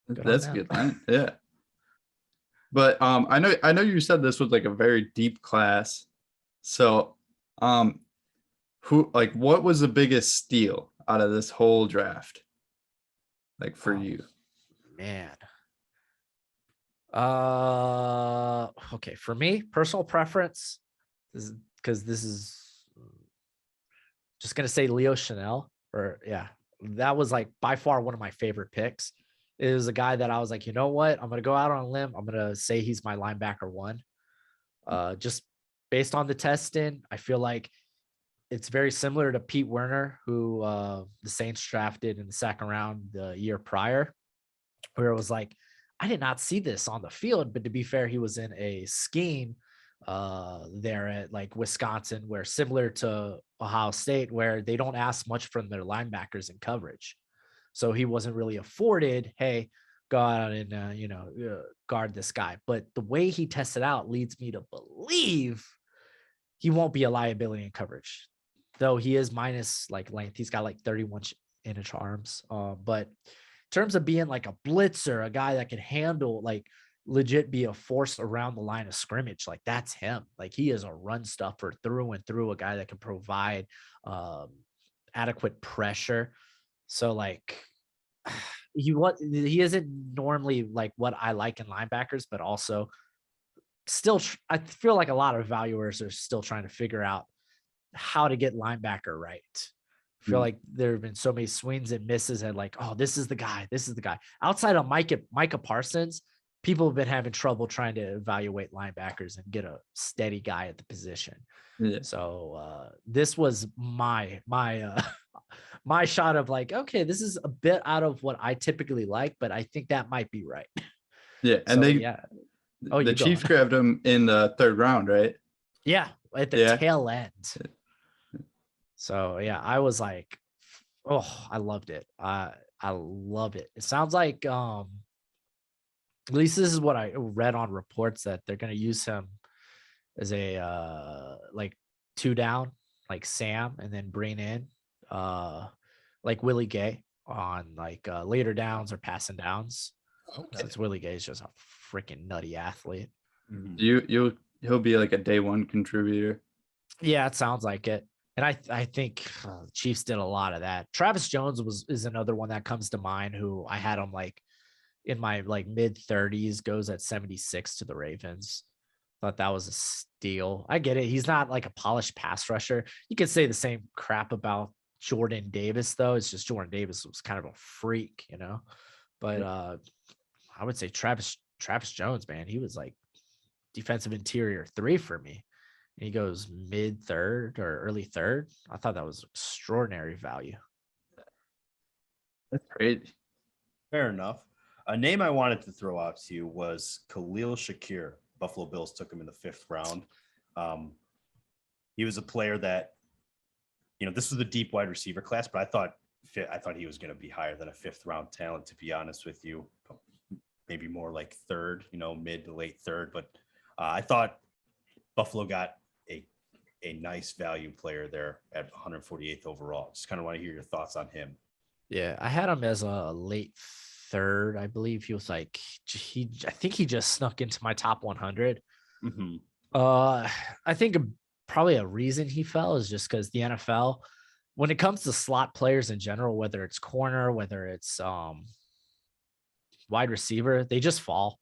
good on That's a them. good line. Yeah. But I know you said this was like a very deep class. So what was the biggest steal out of this whole draft? Like for you? Man. Okay, for me, personal preference is because this is just gonna say Leo Chanel, or yeah, that was like by far one of my favorite picks. It was a guy that I was like, you know what, I'm gonna go out on a limb. I'm gonna say he's my linebacker one. Just based on the testing, I feel like it's very similar to Pete Werner, who the Saints drafted in the second round the year prior, where it was like, I did not see this on the field, but to be fair, he was in a scheme there at like Wisconsin, where similar to Ohio State, where they don't ask much from their linebackers in coverage. So he wasn't really afforded, hey, go out and guard this guy. But the way he tested out leads me to believe he won't be a liability in coverage, though he is minus like length. He's got like 31-inch arms. But in terms of being like a blitzer, a guy that can handle, like legit be a force around the line of scrimmage, like that's him. Like he is a run stuffer through and through, a guy that can provide adequate pressure. So like he isn't normally like what I like in linebackers, but also still I feel like a lot of valuers are still trying to figure out how to get linebacker right. I feel like there have been so many swings and misses at like, oh, this is the guy. This is the guy. Outside of Micah Parsons, people have been having trouble trying to evaluate linebackers and get a steady guy at the position. Yeah. So this was my my shot of like, okay, this is a bit out of what I typically like, but I think that might be right. Yeah. And the Chiefs grabbed him in the third round, right? Yeah, at the tail end. So yeah, I was like, oh, I loved it. I love it. It sounds like at least this is what I read on reports, that they're gonna use him as a like 2 down, like Sam, and then bring in like Willie Gay on like later downs or passing downs. Okay. Since Willie Gay is just a freaking nutty athlete. He'll be like a day one contributor. Yeah, it sounds like it. And I think the Chiefs did a lot of that. Travis Jones is another one that comes to mind, who I had him like in my like mid 30s, goes at 76 to the Ravens. Thought that was a steal. I get it. He's not like a polished pass rusher. You could say the same crap about Jordan Davis, though. It's just Jordan Davis was kind of a freak, you know. But I would say Travis Jones, man, he was like defensive interior 3 for me. And he goes mid third or early third. I thought that was extraordinary value. That's crazy. Fair enough. A name I wanted to throw out to you was Khalil Shakir. Buffalo Bills took him in the 5th round. He was a player that, this was a deep wide receiver class, but I thought he was going to be higher than a 5th round talent, to be honest with you. Maybe more like 3rd, mid to late 3rd. But I thought Buffalo got a nice value player there at 148th overall. Just kind of want to hear your thoughts on him. Yeah, I had him as a late 3rd. I believe he was like, I think he just snuck into my top 100. Mm-hmm. I think probably a reason he fell is just because the NFL, when it comes to slot players in general, whether it's corner, whether it's wide receiver, they just fall.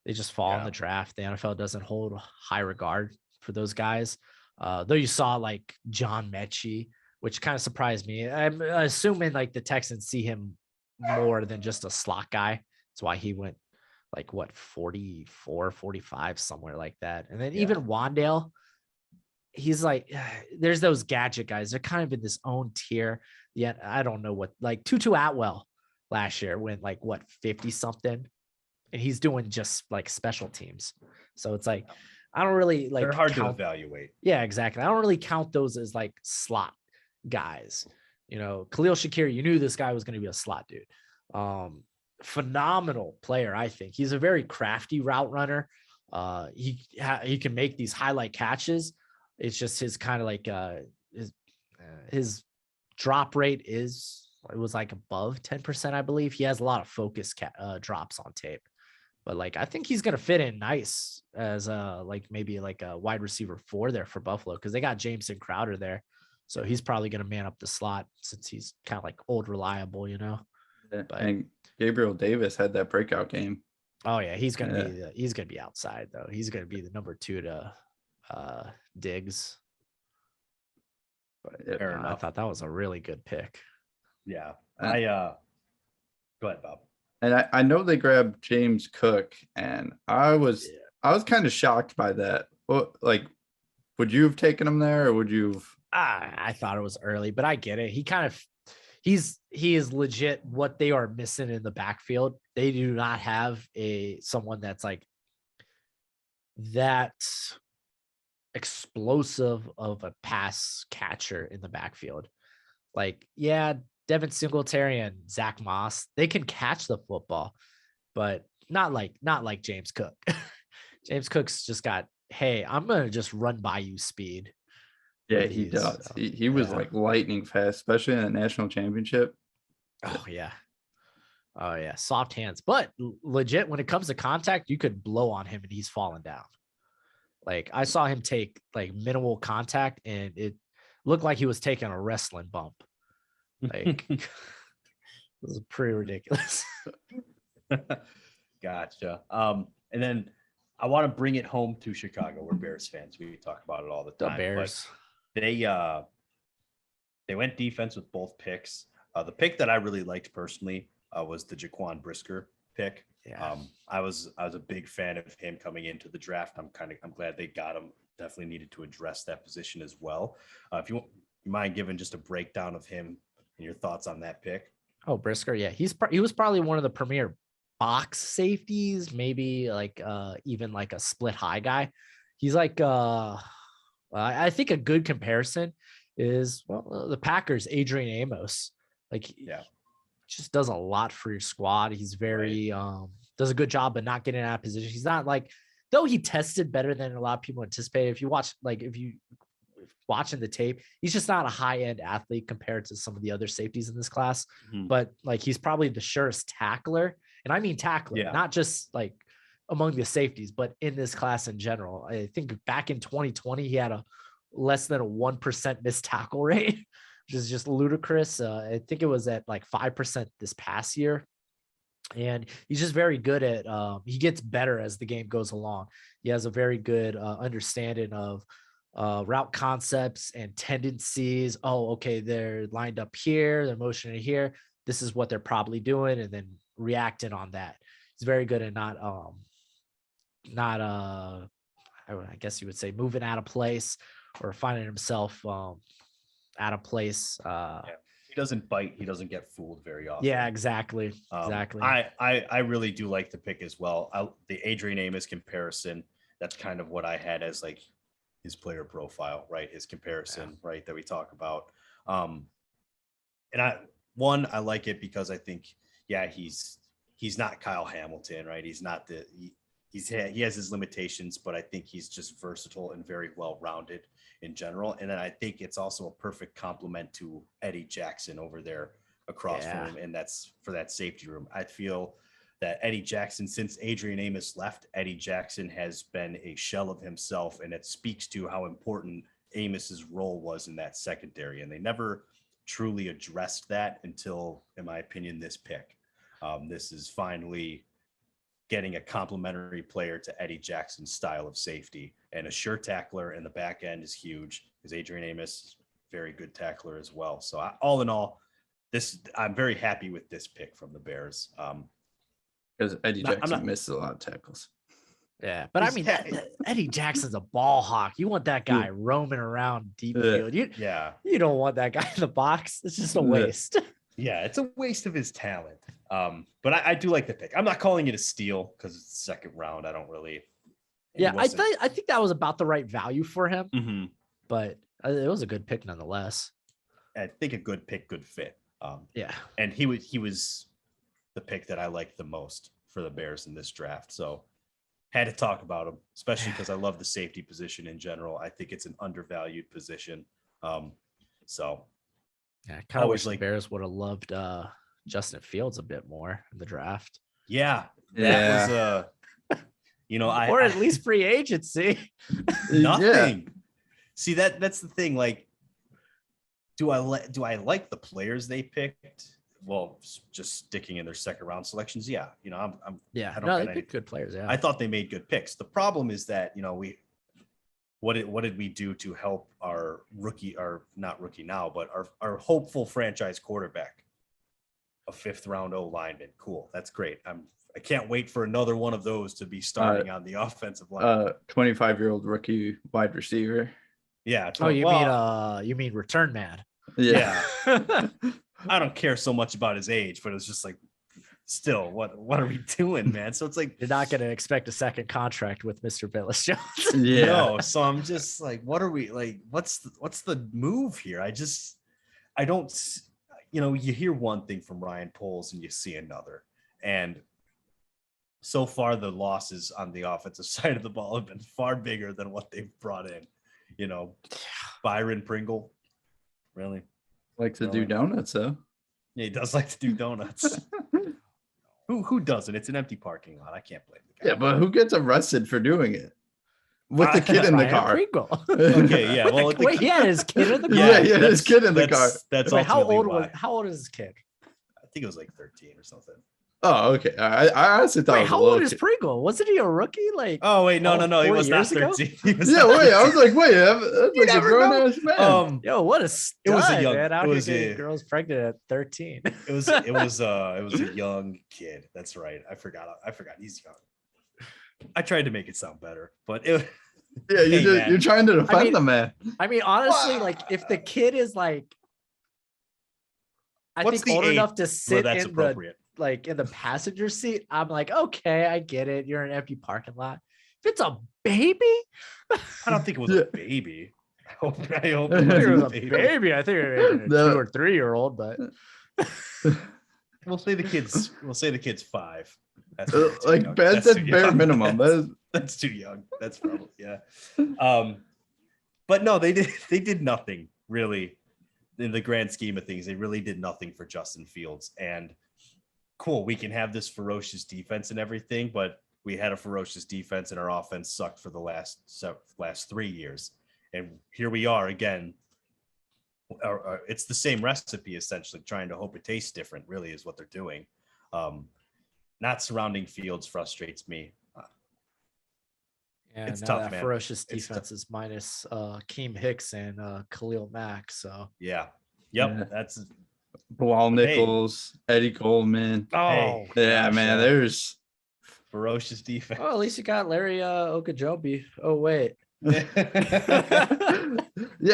They just fall in the draft. The NFL doesn't hold high regard for those guys. Though you saw like John Mechie, which kind of surprised me. I'm assuming like the Texans see him more than just a slot guy. That's why he went like 44, 45, somewhere like that. And then even Wandale, he's like, there's those gadget guys. They're kind of in this own tier. Yet I don't know what, like Tutu Atwell last year went like 50 something. and he's doing just like special teams. So it's like, I don't really like They're hard to count. evaluate. Yeah, exactly. I don't really count those as like slot guys. You know, Khalil Shakir, you knew this guy was going to be a slot dude. Phenomenal player, I think. He's a very crafty route runner. He can make these highlight catches. It's just his kind of like his drop rate it was like above 10%, I believe. He has a lot of focus drops on tape. But like, I think he's going to fit in nice as like maybe like a wide receiver 4 there for Buffalo, because they got Jameson Crowder there. So he's probably going to man up the slot since he's kind of like old reliable, you know. But, and Gabriel Davis had that breakout game. Oh yeah, he's going to be outside though. He's going to be the number 2 to Diggs. But I thought that was a really good pick. Yeah. Go ahead, Bob. And I know they grabbed James Cook, and I was kind of shocked by that. Well, like, would you have taken him there, or would you have? I thought it was early, but I get it. He is legit what they are missing in the backfield. They do not have someone that's like that explosive of a pass catcher in the backfield. Like, yeah, Devin Singletary and Zach Moss, they can catch the football, but not like James Cook. James Cook's just got, hey, I'm going to just run by you speed. Yeah, he does. He was like lightning fast, especially in a national championship. Oh, yeah. Oh, yeah. Soft hands. But legit, when it comes to contact, you could blow on him and he's falling down. Like, I saw him take like minimal contact and it looked like he was taking a wrestling bump. Like, it was pretty ridiculous. Gotcha. And then I want to bring it home to Chicago. We're Bears fans. We talk about it all the time. The Bears. They went defense with both picks. The pick that I really liked personally was the Jaquan Brisker pick. Yeah. I was a big fan of him coming into the draft. I'm glad they got him. Definitely needed to address that position as well. If you mind giving just a breakdown of him and your thoughts on that pick. Oh, Brisker. Yeah. He was probably one of the premier box safeties, maybe like even like a split high guy. He's like I think a good comparison is the Packers Adrian Amos. Like, just does a lot for your squad. He's very does a good job of not getting out of position. He's not like, though he tested better than a lot of people anticipated. If you watching the tape, he's just not a high-end athlete compared to some of the other safeties in this class. Mm-hmm. But like, he's probably the surest tackler. And I mean tackler, not just like among the safeties, but in this class in general. I think back in 2020, he had a less than a 1% missed tackle rate, which is just ludicrous. I think it was at like 5% this past year. And he's just very good at, he gets better as the game goes along. He has a very good understanding of route concepts and tendencies. Oh, okay, they're lined up here, they're motioning here. This is what they're probably doing, and then reacting on that. He's very good at not I guess you would say moving out of place or finding himself out of place. He doesn't bite. He doesn't get fooled very often. Yeah, exactly. Exactly. I really do like the pick as well. The Adrian Amos comparison, that's kind of what I had as like his player profile, right? His comparison, right, that we talk about. And I like it because I think, he's not Kyle Hamilton, right? He's not he has his limitations, but I think he's just versatile and very well-rounded in general. And then I think it's also a perfect complement to Eddie Jackson over there across from him. And that's for that safety room. I feel that Eddie Jackson, since Adrian Amos left, Eddie Jackson has been a shell of himself. And it speaks to how important Amos's role was in that secondary. And they never truly addressed that until, in my opinion, this pick. This is finally getting a complementary player to Eddie Jackson's style of safety, and a sure tackler in the back end is huge because Adrian Amos, very good tackler as well. So all in all, I'm very happy with this pick from the Bears. Because Eddie Jackson misses a lot of tackles. Yeah, but I mean, Eddie Jackson's a ball hawk. You want that guy roaming around deep field. You don't want that guy in the box. It's just a waste. Yeah, it's a waste of his talent. But I do like the pick. I'm not calling it a steal because it's the second round. I don't really. Yeah, I think that was about the right value for him, Mhm. but it was a good pick nonetheless. I think a good pick, good fit. Yeah, and he was the pick that I liked the most for the Bears in this draft. So had to talk about him, especially because I love the safety position in general. I think it's an undervalued position. So yeah. I kind of wish always the Bears would have loved Justin Fields a bit more in the draft, yeah, that was or at least free agency. nothing. See, that's the thing. Like, do I like the players they picked? Well, just sticking in their second round selections. Yeah, I'm Yeah, I don't no, got they picked good players. Yeah, I thought they made good picks. The problem is that what did we do to help our rookie, or not rookie now, but our hopeful franchise quarterback, a 5th round O lineman. Cool, that's great. I can't wait for another one of those to be starting on the offensive line. 25-year-old rookie wide receiver. Yeah. Oh, you mean return man? Yeah. I don't care so much about his age, but it's just like, still, what are we doing, man? So it's like, You're not going to expect a second contract with Mr. Billis Jones. Yeah. no. So I'm just like, what are we like? What's the move here? I don't. You hear one thing from Ryan Poles and you see another, and so far the losses on the offensive side of the ball have been far bigger than what they've brought in. Byron Pringle, really Likes to do donuts, though. Yeah, he does like to do donuts. Who doesn't? It's an empty parking lot. I can't blame the guy. Yeah, but who gets arrested for doing it? With the kid in the Ryan car. Pringle. Okay, yeah. Well, Wait, he had his kid in the car. Yeah, yeah, his kid in the car. That's Wait, how ultimately old why. how old is his kid? I think it was like 13 or something. Oh, okay. I honestly thought it Wait, was how a little old is kid. Pringle? Wasn't he a rookie? Like, Oh wait, no. He 4 was not years ago? 13. He was Yeah, not wait. I was 13. like, wait, that's like a never grown know. ass man. Yo, what a stud, It was a young- man! Out it here was getting a- girls pregnant at 13. It was a young kid. That's right. I forgot. He's young. I tried to make it sound better, but it. Yeah, you're trying to defend mean, the man. I mean, honestly, like if the kid is like, I What's think the old age enough to where sit that's in appropriate? in the passenger seat, I'm like, okay, I get it. You're in an empty parking lot. If it's a baby, I don't think it was Yeah. a baby. I hope I it think it wasn't was a a baby. baby. I think it was a No. 2 or 3 year old, but We'll say the kid's 5. That's Like that's too bare young. minimum. That's too young. That's probably but no, they did nothing really in the grand scheme of things. They really did nothing for Justin Fields. And cool, we can have this ferocious defense and everything, but we had a ferocious defense and our offense sucked for the last 3 years. And here we are again. It's the same recipe, essentially, trying to hope it tastes different, really, is what they're doing. Not surrounding Fields frustrates me. yeah, It's now tough, that man. ferocious It's defense is minus Keem Hicks and Khalil Mack. So Yeah. Yep. Yeah. That's Bilal Hey. Nichols, Eddie Coleman. Hey, Yeah, gosh, man. There's ferocious defense. at least you got Larry Ogunjobi. Oh wait, yeah,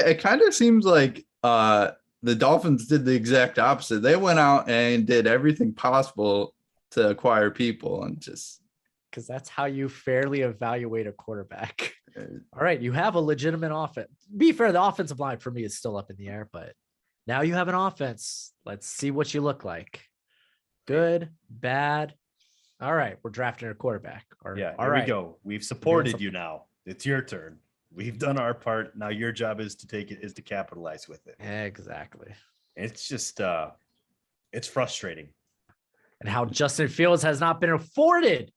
it kind of seems like the Dolphins did the exact opposite. They went out and did everything possible to acquire people and just because that's how you fairly evaluate a quarterback. All right, you have a legitimate offense. Be fair, the offensive line for me is still up in the air, but now you have an offense. Let's see what you look like. Good, bad. All right, we're drafting a quarterback. Yeah, all here right. we go. We've supported something. you now. It's your turn. We've done our part. Now your job is to capitalize with it. Exactly. It's just it's frustrating. And how Justin Fields has not been afforded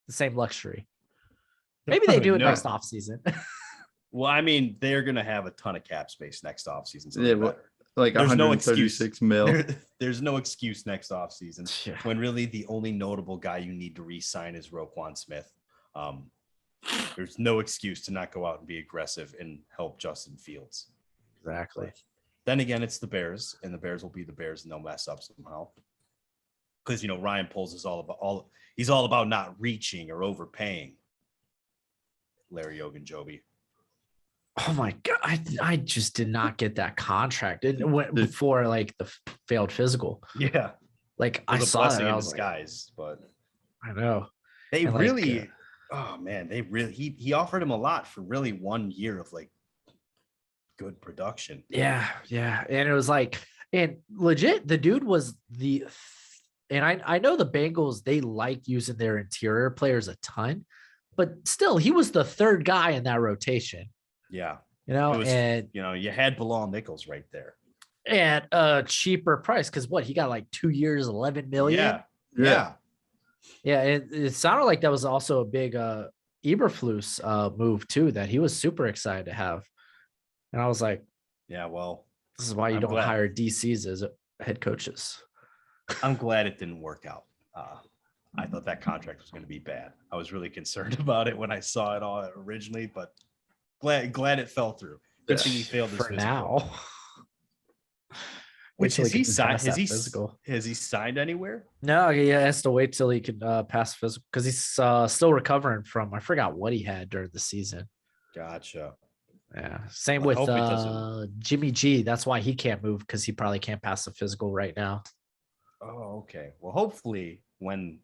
the same luxury. Maybe they do it No. next offseason. Well, I mean, they're gonna have a ton of cap space next offseason. So Yeah, yeah, well, like there's no excuse. 136 mil. There's no excuse next offseason Yeah. when really the only notable guy you need to re-sign is Roquan Smith. There's no excuse to not go out and be aggressive and help Justin Fields. Exactly. Then again, it's the Bears, and the Bears will be the Bears, and they'll mess up somehow. Because Ryan Poles is he's all about not reaching or overpaying. Larry Ogunjobi. Oh my God. I just did not get that contract before like the failed physical. Yeah. Like It I was a saw that, blessing and I in was like, disguise, but I know. they And like, really, oh man, they really he offered him a lot for really 1 year of like good production. yeah, and it was like, and legit, the dude was and I know the Bengals, they like using their interior players a ton, but still, he was the third guy in that rotation. Yeah, You know, it was. and You had Bilal Nichols right there. at a cheaper price because what he got like 2 years, 11 million. Yeah. Yeah, it sounded like that was also a big Eberflus move too, that he was super excited to have. And I was like, Yeah. Well, this is why you I'm don't glad. hire DCs as head coaches. I'm glad it didn't work out. I thought that contract was going to be bad. I was really concerned about it when I saw it all originally, but glad it fell through. Good thing he failed his For physical. now. Which has he signed? Physical? Has he signed anywhere? No, he has to wait till he can pass physical because he's still recovering from, I forgot what he had during the season. Gotcha. Yeah. Same Well, I with hope it doesn't. Jimmy G. That's why he can't move, because he probably can't pass the physical right now. Oh, okay. Well, hopefully when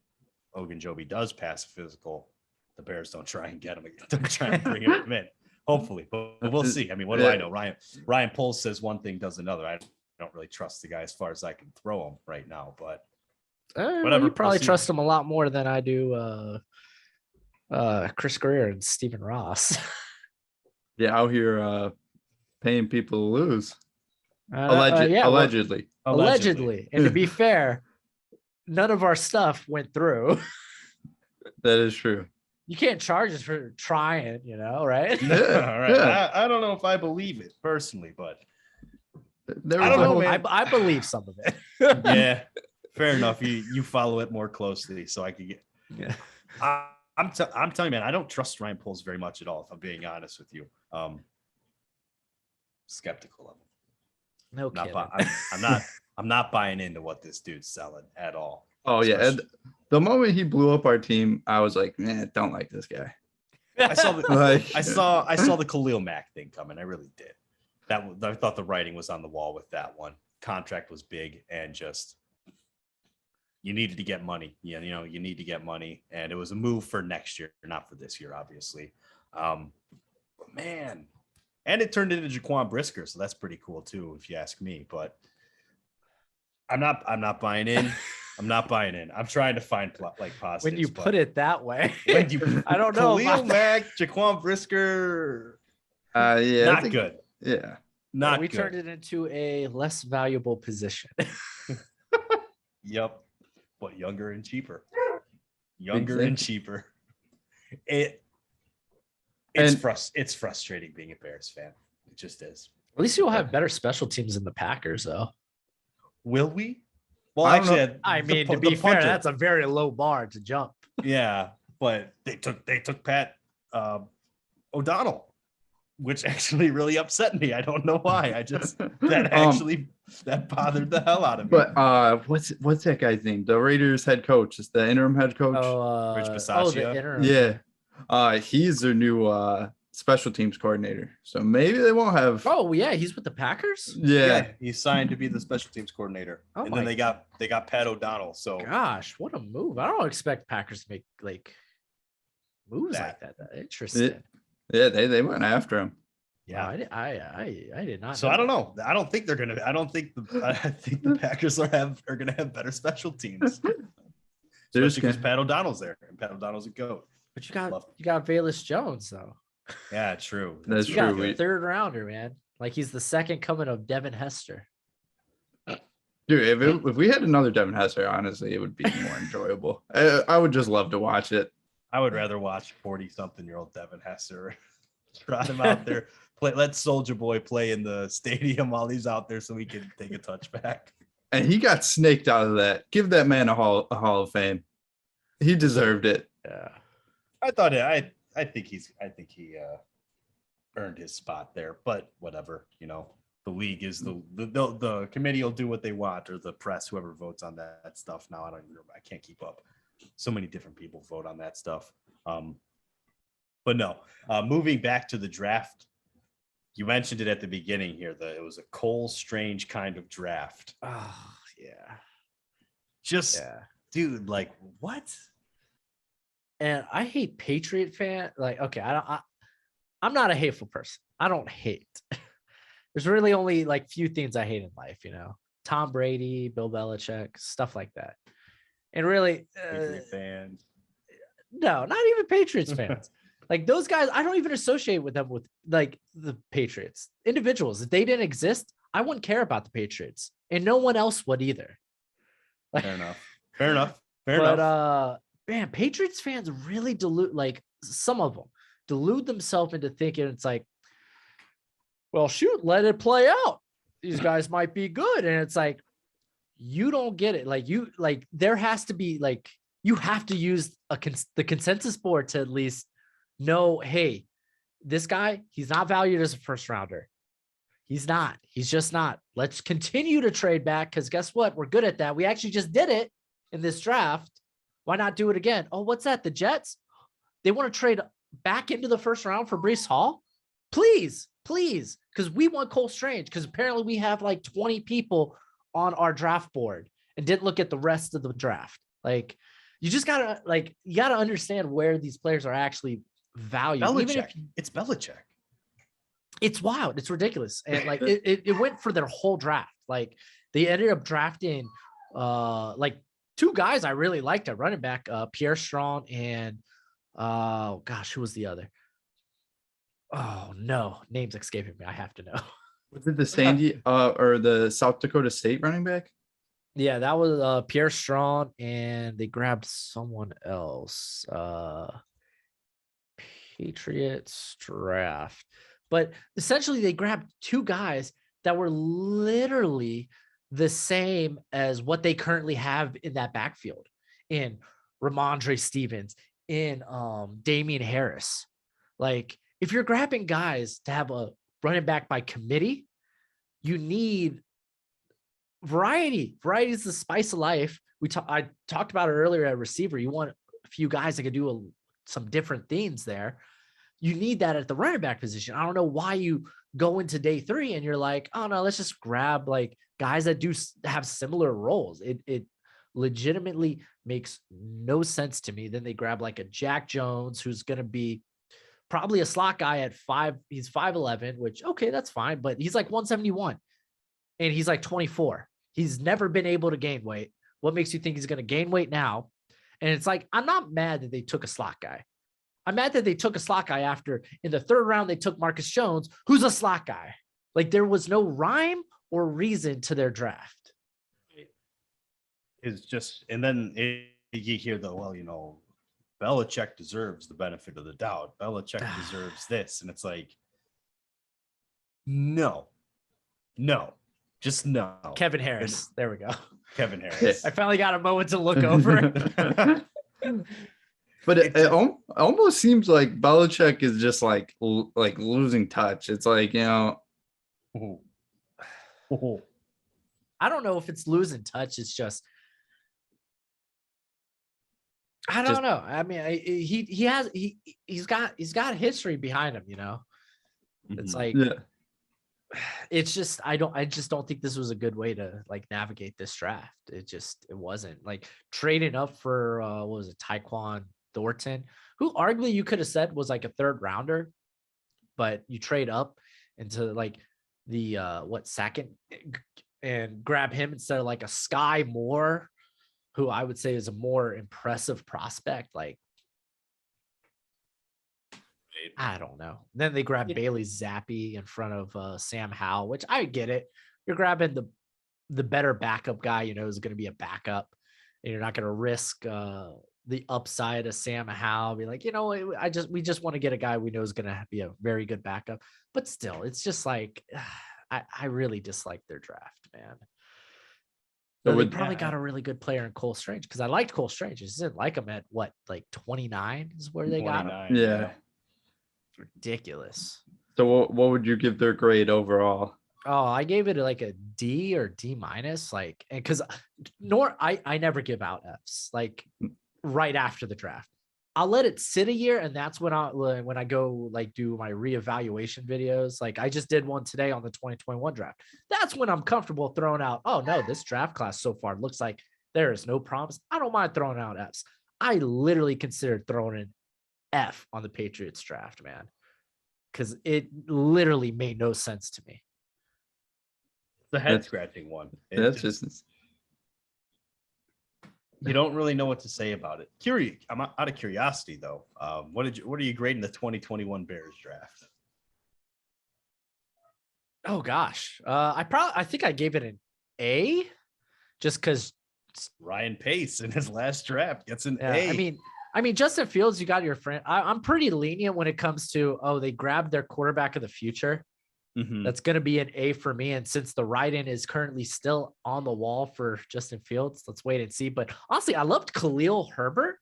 Ogunjobi does pass a physical, the Bears don't try and get him. Don't try and bring him in. Hopefully, but we'll see. I mean, what do I know? Ryan Poles says one thing, does another. I don't really trust the guy as far as I can throw him right now, but whatever. You probably We'll trust him a lot more than I do Chris Greer and Stephen Ross. Yeah, out here paying people to lose. Allegedly. Allegedly. And to be fair, none of our stuff went through. That is true. You can't charge us for trying, right? All right. Yeah. I don't know if I believe it personally, but I don't know, man. I believe some of it. Yeah, fair enough. You follow it more closely, so I could get. Yeah. I'm telling you, man, I don't trust Ryan Poles very much at all. If I'm being honest with you, skeptical of him. No kidding. I'm not buying into what this dude's selling at all. Oh yeah, and the moment he blew up our team, I was like, man, don't like this guy. I saw the Khalil Mack thing coming. I really did. I thought the writing was on the wall with that one. Contract was big, and just you needed to get money. Yeah, you need to get money, and it was a move for next year, not for this year, obviously. But man, and it turned into Jaquan Brisker, so that's pretty cool too, if you ask me. But I'm not buying in. I'm not buying in. I'm trying to find positives. When you put it that way, I don't know. Khalil Mack, Jaquan Brisker. Yeah, not good. Yeah, not we good. turned it into a less valuable position. Yep, but younger and cheaper. And cheaper. It's frustrating being a Bears fan. It just is. At least you'll have better special teams than the Packers, though. Will we? Well, actually, to be fair, that's a very low bar to jump. Yeah, but they took Pat O'Donnell, which actually really upset me. I don't know why. That bothered the hell out of me. But what's that guy's name? The Raiders head coach. Is the interim head coach? Rich Bisaccia. The interim. Yeah. He's their new special teams coordinator. So maybe they won't have. Oh yeah, he's with the Packers. Yeah, he signed to be the special teams coordinator, and then they got Pat O'Donnell. So gosh, what a move! I don't expect Packers to make moves like that. Interesting. Yeah, they went after him. Yeah, I did not. So I don't know. I don't think they're gonna. I think the Packers are gonna have better special teams. Especially because Pat O'Donnell's there, and Pat O'Donnell's a goat. But you got Velus Jones though. Yeah, true. That's true. Got a third rounder, man. Like he's the second coming of Devin Hester. Dude, if we had another Devin Hester, honestly, it would be more enjoyable. I would just love to watch it. I would rather watch 40-something-year-old Devin Hester trot him out there. Let Soldier Boy play in the stadium while he's out there so he can take a touchback. And he got snaked out of that. Give that man a Hall of Fame. He deserved it. Yeah. I think he earned his spot there, but whatever, the league is the committee will do what they want, or the press, whoever votes on that stuff. Now I can't keep up. So many different people vote on that stuff. But no, moving back to the draft, you mentioned it at the beginning here that it was a Cole Strange kind of draft. Oh yeah. Just, Yeah. dude, like what? And I hate Patriot fan. Like, okay, I'm not a hateful person. I don't hate. There's really only like few things I hate in life, you know. Tom Brady, Bill Belichick, stuff like that. And really, Patriot fans. no, not even Patriots fans. Like those guys, I don't even associate with them with like the Patriots. Individuals, if they didn't exist, I wouldn't care about the Patriots, and no one else would either. Like, Fair enough. Fair enough. Fair but enough. man, Patriots fans really delude, like some of them delude themselves into thinking it's like, well, shoot, let it play out. These guys might be good. And it's like, you don't get it. Like there has to be like, you have to use the consensus board to at least know, hey, this guy, he's not valued as a first rounder. He's not. He's just not. Let's continue to trade back because guess what? We're good at that. We actually just did it in this draft. Why not do it again? Oh, what's that? The Jets? They want to trade back into the first round for Breece Hall? Please, because we want Cole Strange because apparently we have like 20 people on our draft board and didn't look at the rest of the draft. Like, you just gotta understand where these players are actually valued. Belichick. Even if It's Belichick. it's wild, it's ridiculous, and like it went for their whole draft. Like they ended up drafting like two guys I really liked at running back, Pierre Strong and oh gosh, who was the other? Oh no, name's escaping me. I have to know. Was it the Sandy or the South Dakota State running back? Yeah, that was Pierre Strong, and they grabbed someone else. Patriots draft. But essentially they grabbed two guys that were literally the same as what they currently have in that backfield in Ramondre Stevens, in Damian Harris. Like, if you're grabbing guys to have a running back by committee, you need variety. Variety is the spice of life. I talked about it earlier at receiver. You want a few guys that can do some different things there. You need that at the running back position. I don't know why you go into day 3 and you're like, oh no, let's just grab like guys that do have similar roles. It legitimately makes no sense to me. Then they grab like a Jack Jones, who's going to be probably a slot guy at 5. He's 5'11", which, okay, that's fine, but he's like 171 and he's like 24. He's never been able to gain weight. What makes you think he's going to gain weight now? And it's like, I'm not mad that they took a slot guy. I'm mad that they took a slot guy after in the 3rd round, they took Marcus Jones, who's a slot guy. Like, there was no rhyme or reason to their draft. It's just, and then you hear well, you know, Belichick deserves the benefit of the doubt. Belichick deserves this. And it's like, no, just no. Kevin Harris. There we go. Kevin Harris. I finally got a moment to look over. But it almost seems like Belichick is just like losing touch. It's like, you know. I don't know if it's losing touch. It's just, I don't know. I mean, he's got history behind him, you know. It's like, it's just, I just don't think this was a good way to like navigate this draft. It wasn't. Like, trading up for what was it, Tyquan Thornton, who arguably you could have said was like a 3rd rounder, but you trade up into like the second and grab him instead of like a Sky Moore, who I would say is a more impressive prospect. Like, I don't know. Then they grab Bailey Zappi in front of Sam Howell, which I get it. You're grabbing the better backup guy, you know, is going to be a backup, and you're not going to risk the upside of Sam Howell. Be like, you know, we just want to get a guy we know is going to be a very good backup. But still, it's just like, I really dislike their draft, man. So they probably got a really good player in Cole Strange, because I liked Cole Strange. I just didn't like him at what, like 29 is where they got him. Yeah. Ridiculous. So what would you give their grade overall? Oh, I gave it like a D or D minus, like, and because I never give out Fs like right after the draft. I'll let it sit a year, and that's when I go like do my reevaluation videos. Like, I just did one today on the 2021 draft. That's when I'm comfortable throwing out, oh no, this draft class so far looks like There is no promise. I don't mind throwing out Fs. I literally considered throwing an F on the Patriots draft, man, because it literally made no sense to me. The head scratching one. That's just you don't really know what to say about it. I'm out of curiosity though. What are you grading the 2021 Bears draft? Oh gosh, I think I gave it an A, just because. Ryan Pace in his last draft gets an Yeah, A. I mean, Justin Fields, you got your friend. I'm pretty lenient when it comes to they grabbed their quarterback of the future. Mhm. That's going to be an A for me. And since the write-in is currently still on the wall for Justin Fields, let's wait and see. But honestly, I loved Khalil Herbert.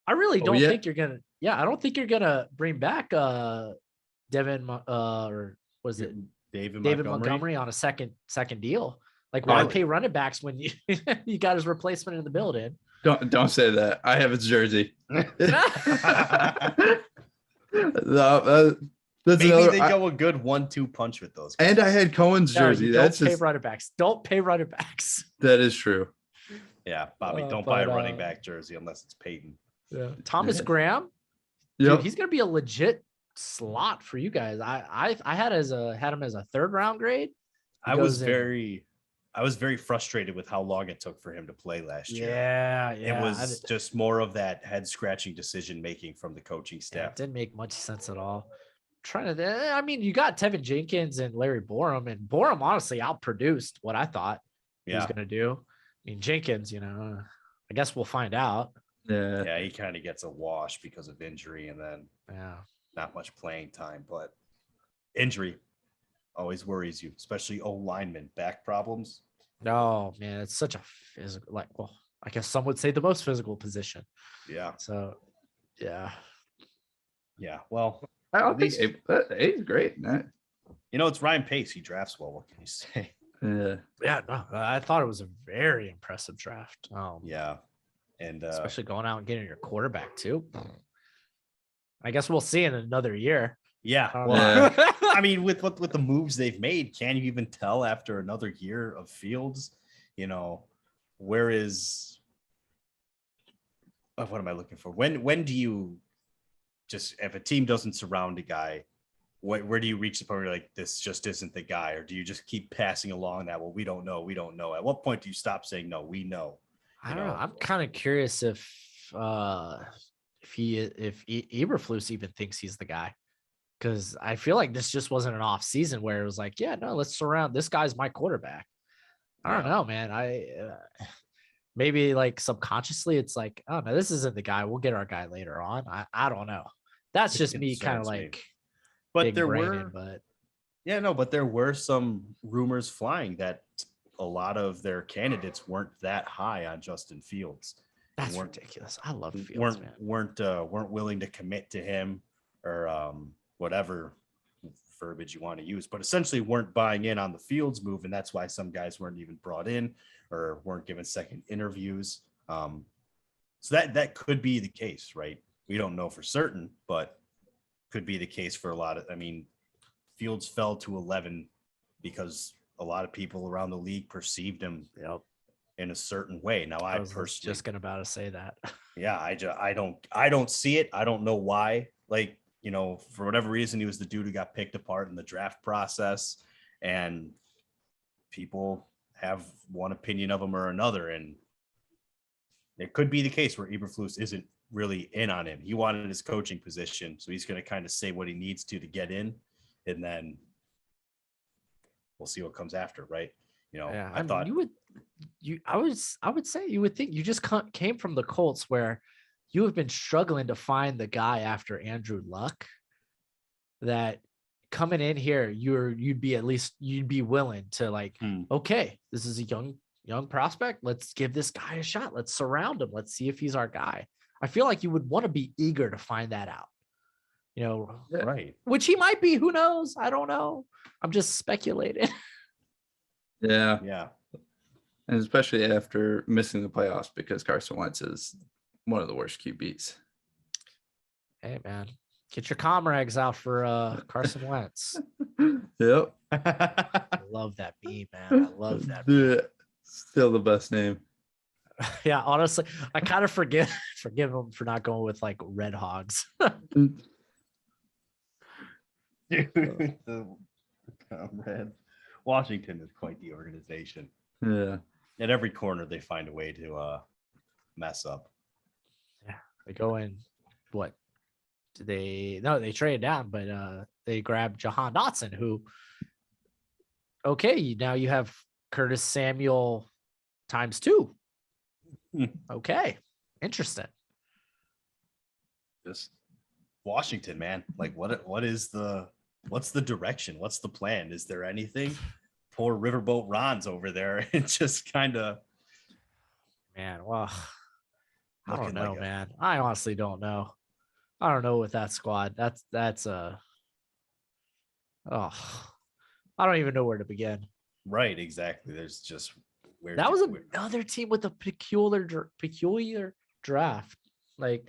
I really don't think you're gonna. Yeah, I don't think you're gonna bring back Devin or was it David Montgomery on a second deal. Like, why pay running backs when you you got his replacement in the building? don't say that. I have his jersey. That's Maybe they go a good 1-2 punch with those guys. And I had Cohen's jersey. No, don't pay running backs. Don't pay running backs. That is true. Yeah, Bobby, don't buy a running back jersey unless it's Peyton. Yeah. Thomas Graham. Yeah, He's gonna be a legit slot for you guys. I had him as a 3rd round grade. I was very frustrated with how long it took for him to play last year. Yeah. It was just more of that head scratching decision making from the coaching staff. It didn't make much sense at all. I mean, you got Tevin Jenkins and Larry Borum, and Borum honestly outproduced what I thought he was gonna do. I mean, Jenkins, I guess we'll find out. Yeah, he kind of gets a wash because of injury, and then not much playing time. But injury always worries you, especially linemen, back problems. No, man, it's such a physical, I guess some would say the most physical position. Yeah. So, yeah. Well, I don't think A's great. It's Ryan Pace. He drafts well. What can you say? Yeah. No, I thought it was a very impressive draft. Yeah. And especially going out and getting your quarterback too. I guess we'll see in another year. Yeah. Well, I mean, with the moves they've made, can you even tell after another year of Fields, where is what am I looking for? When do you just, if a team doesn't surround a guy, where do you reach the point where you're like, this just isn't the guy? Or do you just keep passing along that, well, we don't know. At what point do you stop saying, no, we know? I don't know. I'm kind of curious if Eberflus even thinks he's the guy. Because I feel like this just wasn't an off season where it was like, yeah, no, let's surround this guy's my quarterback. I don't know, man. Maybe like subconsciously it's like, oh no, this isn't the guy. We'll get our guy later on. I don't know. That's just me kind of like, but there were some rumors flying that a lot of their candidates weren't that high on Justin Fields. That's ridiculous. I love Fields, man. Weren't willing to commit to him or whatever verbiage you want to use, but essentially weren't buying in on the Fields move, and that's why some guys weren't even brought in or weren't given second interviews. So that could be the case, right? We don't know for certain, but could be the case for a lot of. I mean, Fields fell to 11 because a lot of people around the league perceived him in a certain way. Now, I personally just about to say that. Yeah, I don't see it. I don't know why. Like, for whatever reason, he was the dude who got picked apart in the draft process, and people have one opinion of him or another. And it could be the case where Eberflus isn't really in on him. He wanted his coaching position, so he's going to kind of say what he needs to get in, and then we'll see what comes after, right? I thought I would say you would think you just came from the Colts where you have been struggling to find the guy after Andrew Luck, that coming in here, you'd be willing to okay, this is a young prospect. Let's give this guy a shot. Let's surround him. Let's see if he's our guy. I feel like you would want to be eager to find that out, right. Which he might be, who knows? I don't know. I'm just speculating. Yeah. Yeah. And especially after missing the playoffs because Carson Wentz is one of the worst QBs. Hey, man, get your comrags out for Carson Wentz. Yep. I love that meme, man. I love that meme. Yeah. Still the best name. Yeah, honestly, I kind of forgive him for not going with like Red Hogs. The Red Washington is quite the organization. Yeah. At every corner, they find a way to mess up. Yeah, they go in. What? They trade down, but they grab Jahan Dotson, who okay, now you have Curtis Samuel ×2. Okay, interesting. Just Washington, man. Like, what's the direction? What's the plan? Is there anything? Poor Riverboat Ron's over there. It just kind of, Man, well, I don't looking know, like man. I honestly don't know. I don't know with that squad. That's oh, I don't even know where to begin. right. Exactly. There's just That was another team with a peculiar draft. Like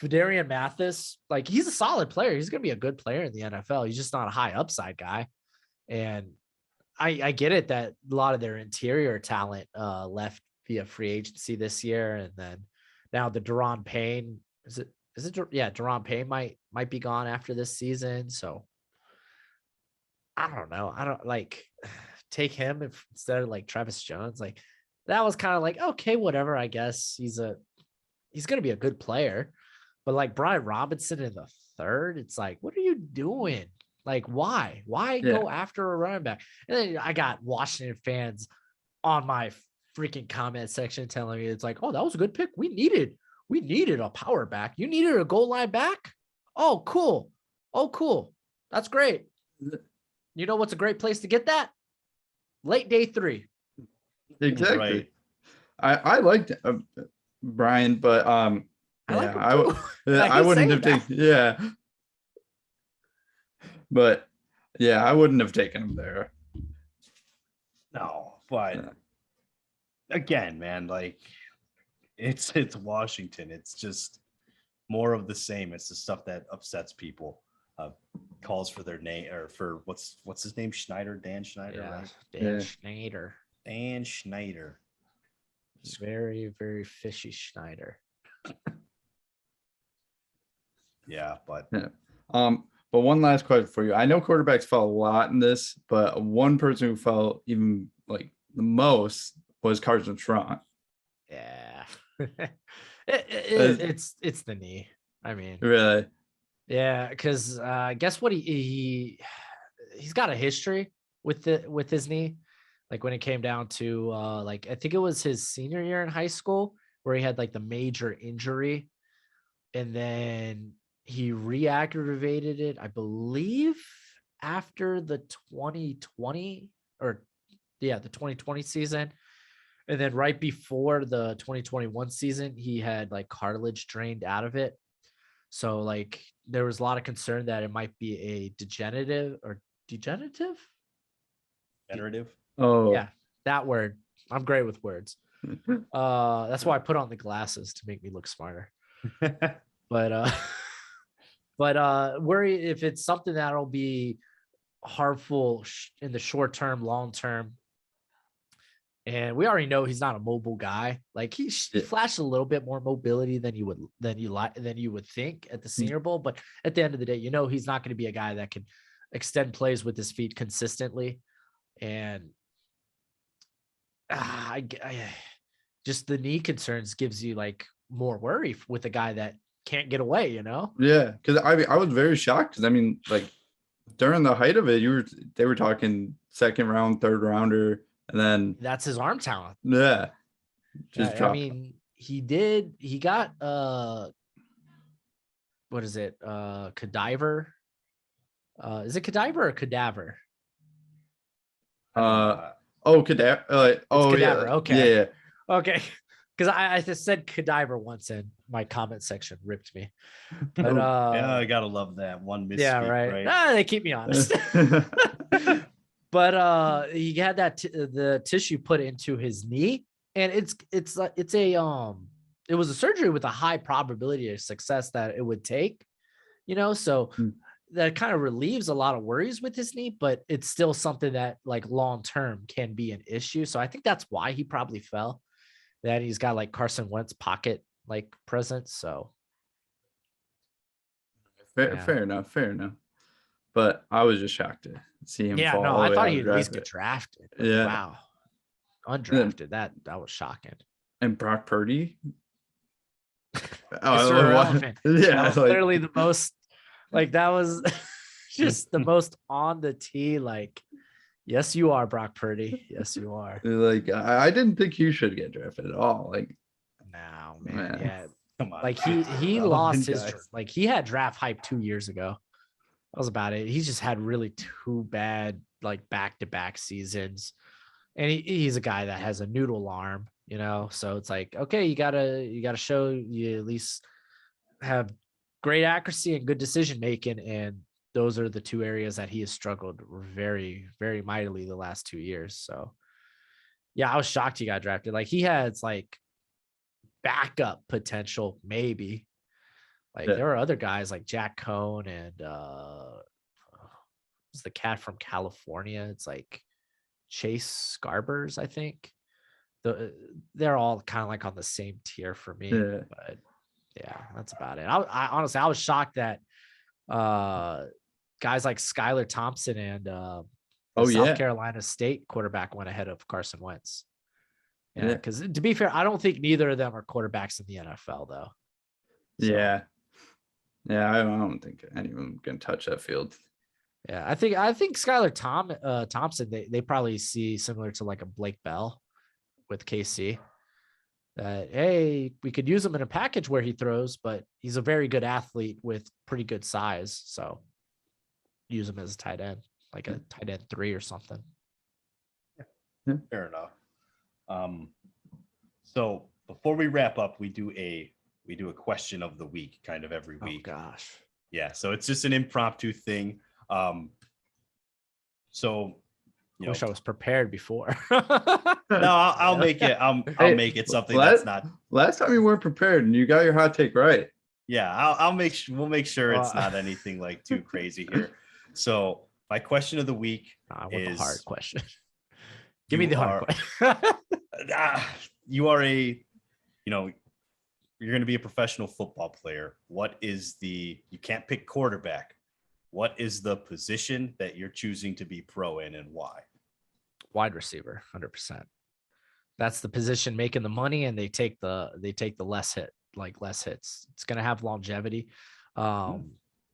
Fedarian Mathis, like he's a solid player. He's gonna be a good player in the NFL. He's just not a high upside guy. And I get it that a lot of their interior talent left via free agency this year, and then now the Deron Payne Deron Payne might be gone after this season. So I don't know. I don't like take him instead of like Travis Jones. Like that was kind of like okay, whatever. I guess he's gonna be a good player, but like Brian Robinson in the third, it's like, what are you doing? Like, why? Why go after a running back? And then I got Washington fans on my freaking comment section telling me it's like, oh, that was a good pick. We needed a power back. You needed a goal line back. Oh, cool. Oh, cool. That's great. You know what's a great place to get that? Late day 3. Exactly. Right. I liked Brian, but I like him too. I wouldn't have taken. Yeah. But yeah, I wouldn't have taken him there. No, but again, man, like it's Washington. It's just more of the same. It's the stuff that upsets people. Calls for their name or for what's his name? Schneider, Dan Schneider, Yeah, right? Dan Schneider. Dan Schneider. Very, very fishy Schneider. Yeah, but But one last question for you. I know quarterbacks fell a lot in this, but one person who fell even like the most was Carson Strong. Yeah. It's the knee. I mean, Really? yeah, because guess what? He's got a history with his knee. Like when it came down to like I think it was his senior year in high school where he had like the major injury, and then he re-aggravated it, I believe, after the 2020 the 2020 season. And then right before the 2021 season, he had like cartilage drained out of it. So like there was a lot of concern that it might be a degenerative. generative. Oh, Yeah, that word. I'm great with words. That's why I put on the glasses to make me look smarter. But worry if it's something that'll be harmful in the short term, long term. And we already know he's not a mobile guy. Like he flashed a little bit more mobility than you would think at the Senior Bowl. But at the end of the day, you know he's not going to be a guy that can extend plays with his feet consistently. And just the knee concerns gives you like more worry with a guy that can't get away. You know? Yeah, because I was very shocked because I mean, like during the height of it, they were talking second round, third rounder. And then that's his arm talent. Yeah. Just I mean, he got what is it? Cadaver. Is it Cadaver or Cadaver? Cadaver. Cadaver. Yeah. Okay. Yeah. Okay. Because I just said Cadaver once and my comment section ripped me. But yeah, I gotta love that one misspeak. Yeah, right. They keep me honest. But he had the tissue put into his knee, and it was a surgery with a high probability of success that it would take, you know, so that kind of relieves a lot of worries with his knee, but it's still something that like long term can be an issue. So I think that's why he probably fell. Then he's got like Carson Wentz pocket like presence. So Fair, yeah. fair enough. Fair enough. But I was just shocked to see him Yeah, fall no, all the I way thought out he'd of at least draft. get drafted. But Yeah. wow. then- Undrafted. That was shocking. And Brock Purdy. Mr. Irrelevant. Yeah, That was like, literally the most like that was just the most on the tee. Like, yes, you are Brock Purdy. Yes, you are. like I didn't think you should get drafted at all. Like, No, man. Man. Yeah. Come on. Like he Relevant lost his guys. like he had draft hype 2 years ago. That was about it. He just had really two bad like back-to-back seasons. And he's a guy that has a noodle arm, you know. So it's like, okay, you gotta show you at least have great accuracy and good decision making. And those are the two areas that he has struggled very, very mightily the last 2 years. So yeah, I was shocked he got drafted. Like he has like backup potential, maybe. Like Yeah. there are other guys like Jack Cohn and it's the cat from California. It's like Chase Scarbers, I think. They're all kind of like on the same tier for me. Yeah. But yeah, that's about it. I honestly I was shocked that guys like Skylar Thompson and the South Carolina State quarterback went ahead of Carson Wentz. Yeah, because to be fair, I don't think neither of them are quarterbacks in the NFL though. So, Yeah. I don't think anyone can touch that field. Yeah, I think Skylar Thompson they probably see similar to like a Blake Bell with KC. That hey, we could use him in a package where he throws, but he's a very good athlete with pretty good size. So use him as a tight end, like a tight end 3 or something. Fair enough. So before we wrap up, we do a question of the week kind of every week. Oh gosh. Yeah, so it's just an impromptu thing. So I wish I was prepared before. no, I'll make it. I'll make it something that's not. Last time you weren't prepared and you got your hot take right. Yeah, I'll make sure. We'll make sure it's not anything like too crazy here. So my question of the week I want is the hard question. Give me the hard question. You are you're going to be a professional football player. What is you can't pick quarterback. What is the position that you're choosing to be pro in and why? Wide receiver, 100%. That's the position making the money, and they take the less hits. It's going to have longevity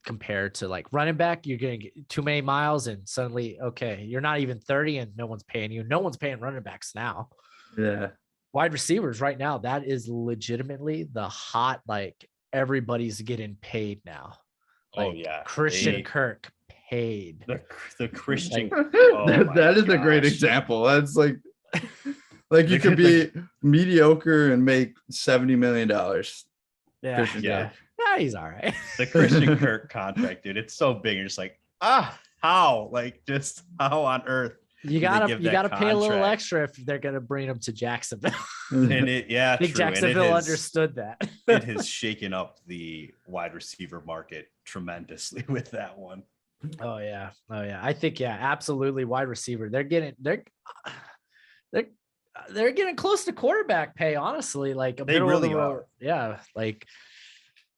compared to like running back. You're going to get too many miles and suddenly, okay, you're not even 30 and no one's paying you. No one's paying running backs now. Yeah. Wide receivers right now, that is legitimately the hot, like everybody's getting paid now. Like, oh yeah, Christian Kirk paid. The Christian. That is a great example. That's like you could be mediocre and make $70 million. Yeah, yeah. He's all right. The Christian Kirk contract, dude. It's so big. You're just like, how? Like, just how on earth? You gotta pay a little extra if they're gonna bring him to Jacksonville. And I think Jacksonville understood that. It has shaken up the wide receiver market tremendously with that one. Oh yeah. I think absolutely. Wide receiver. They're getting close to quarterback pay. Honestly, like they really are. Yeah, like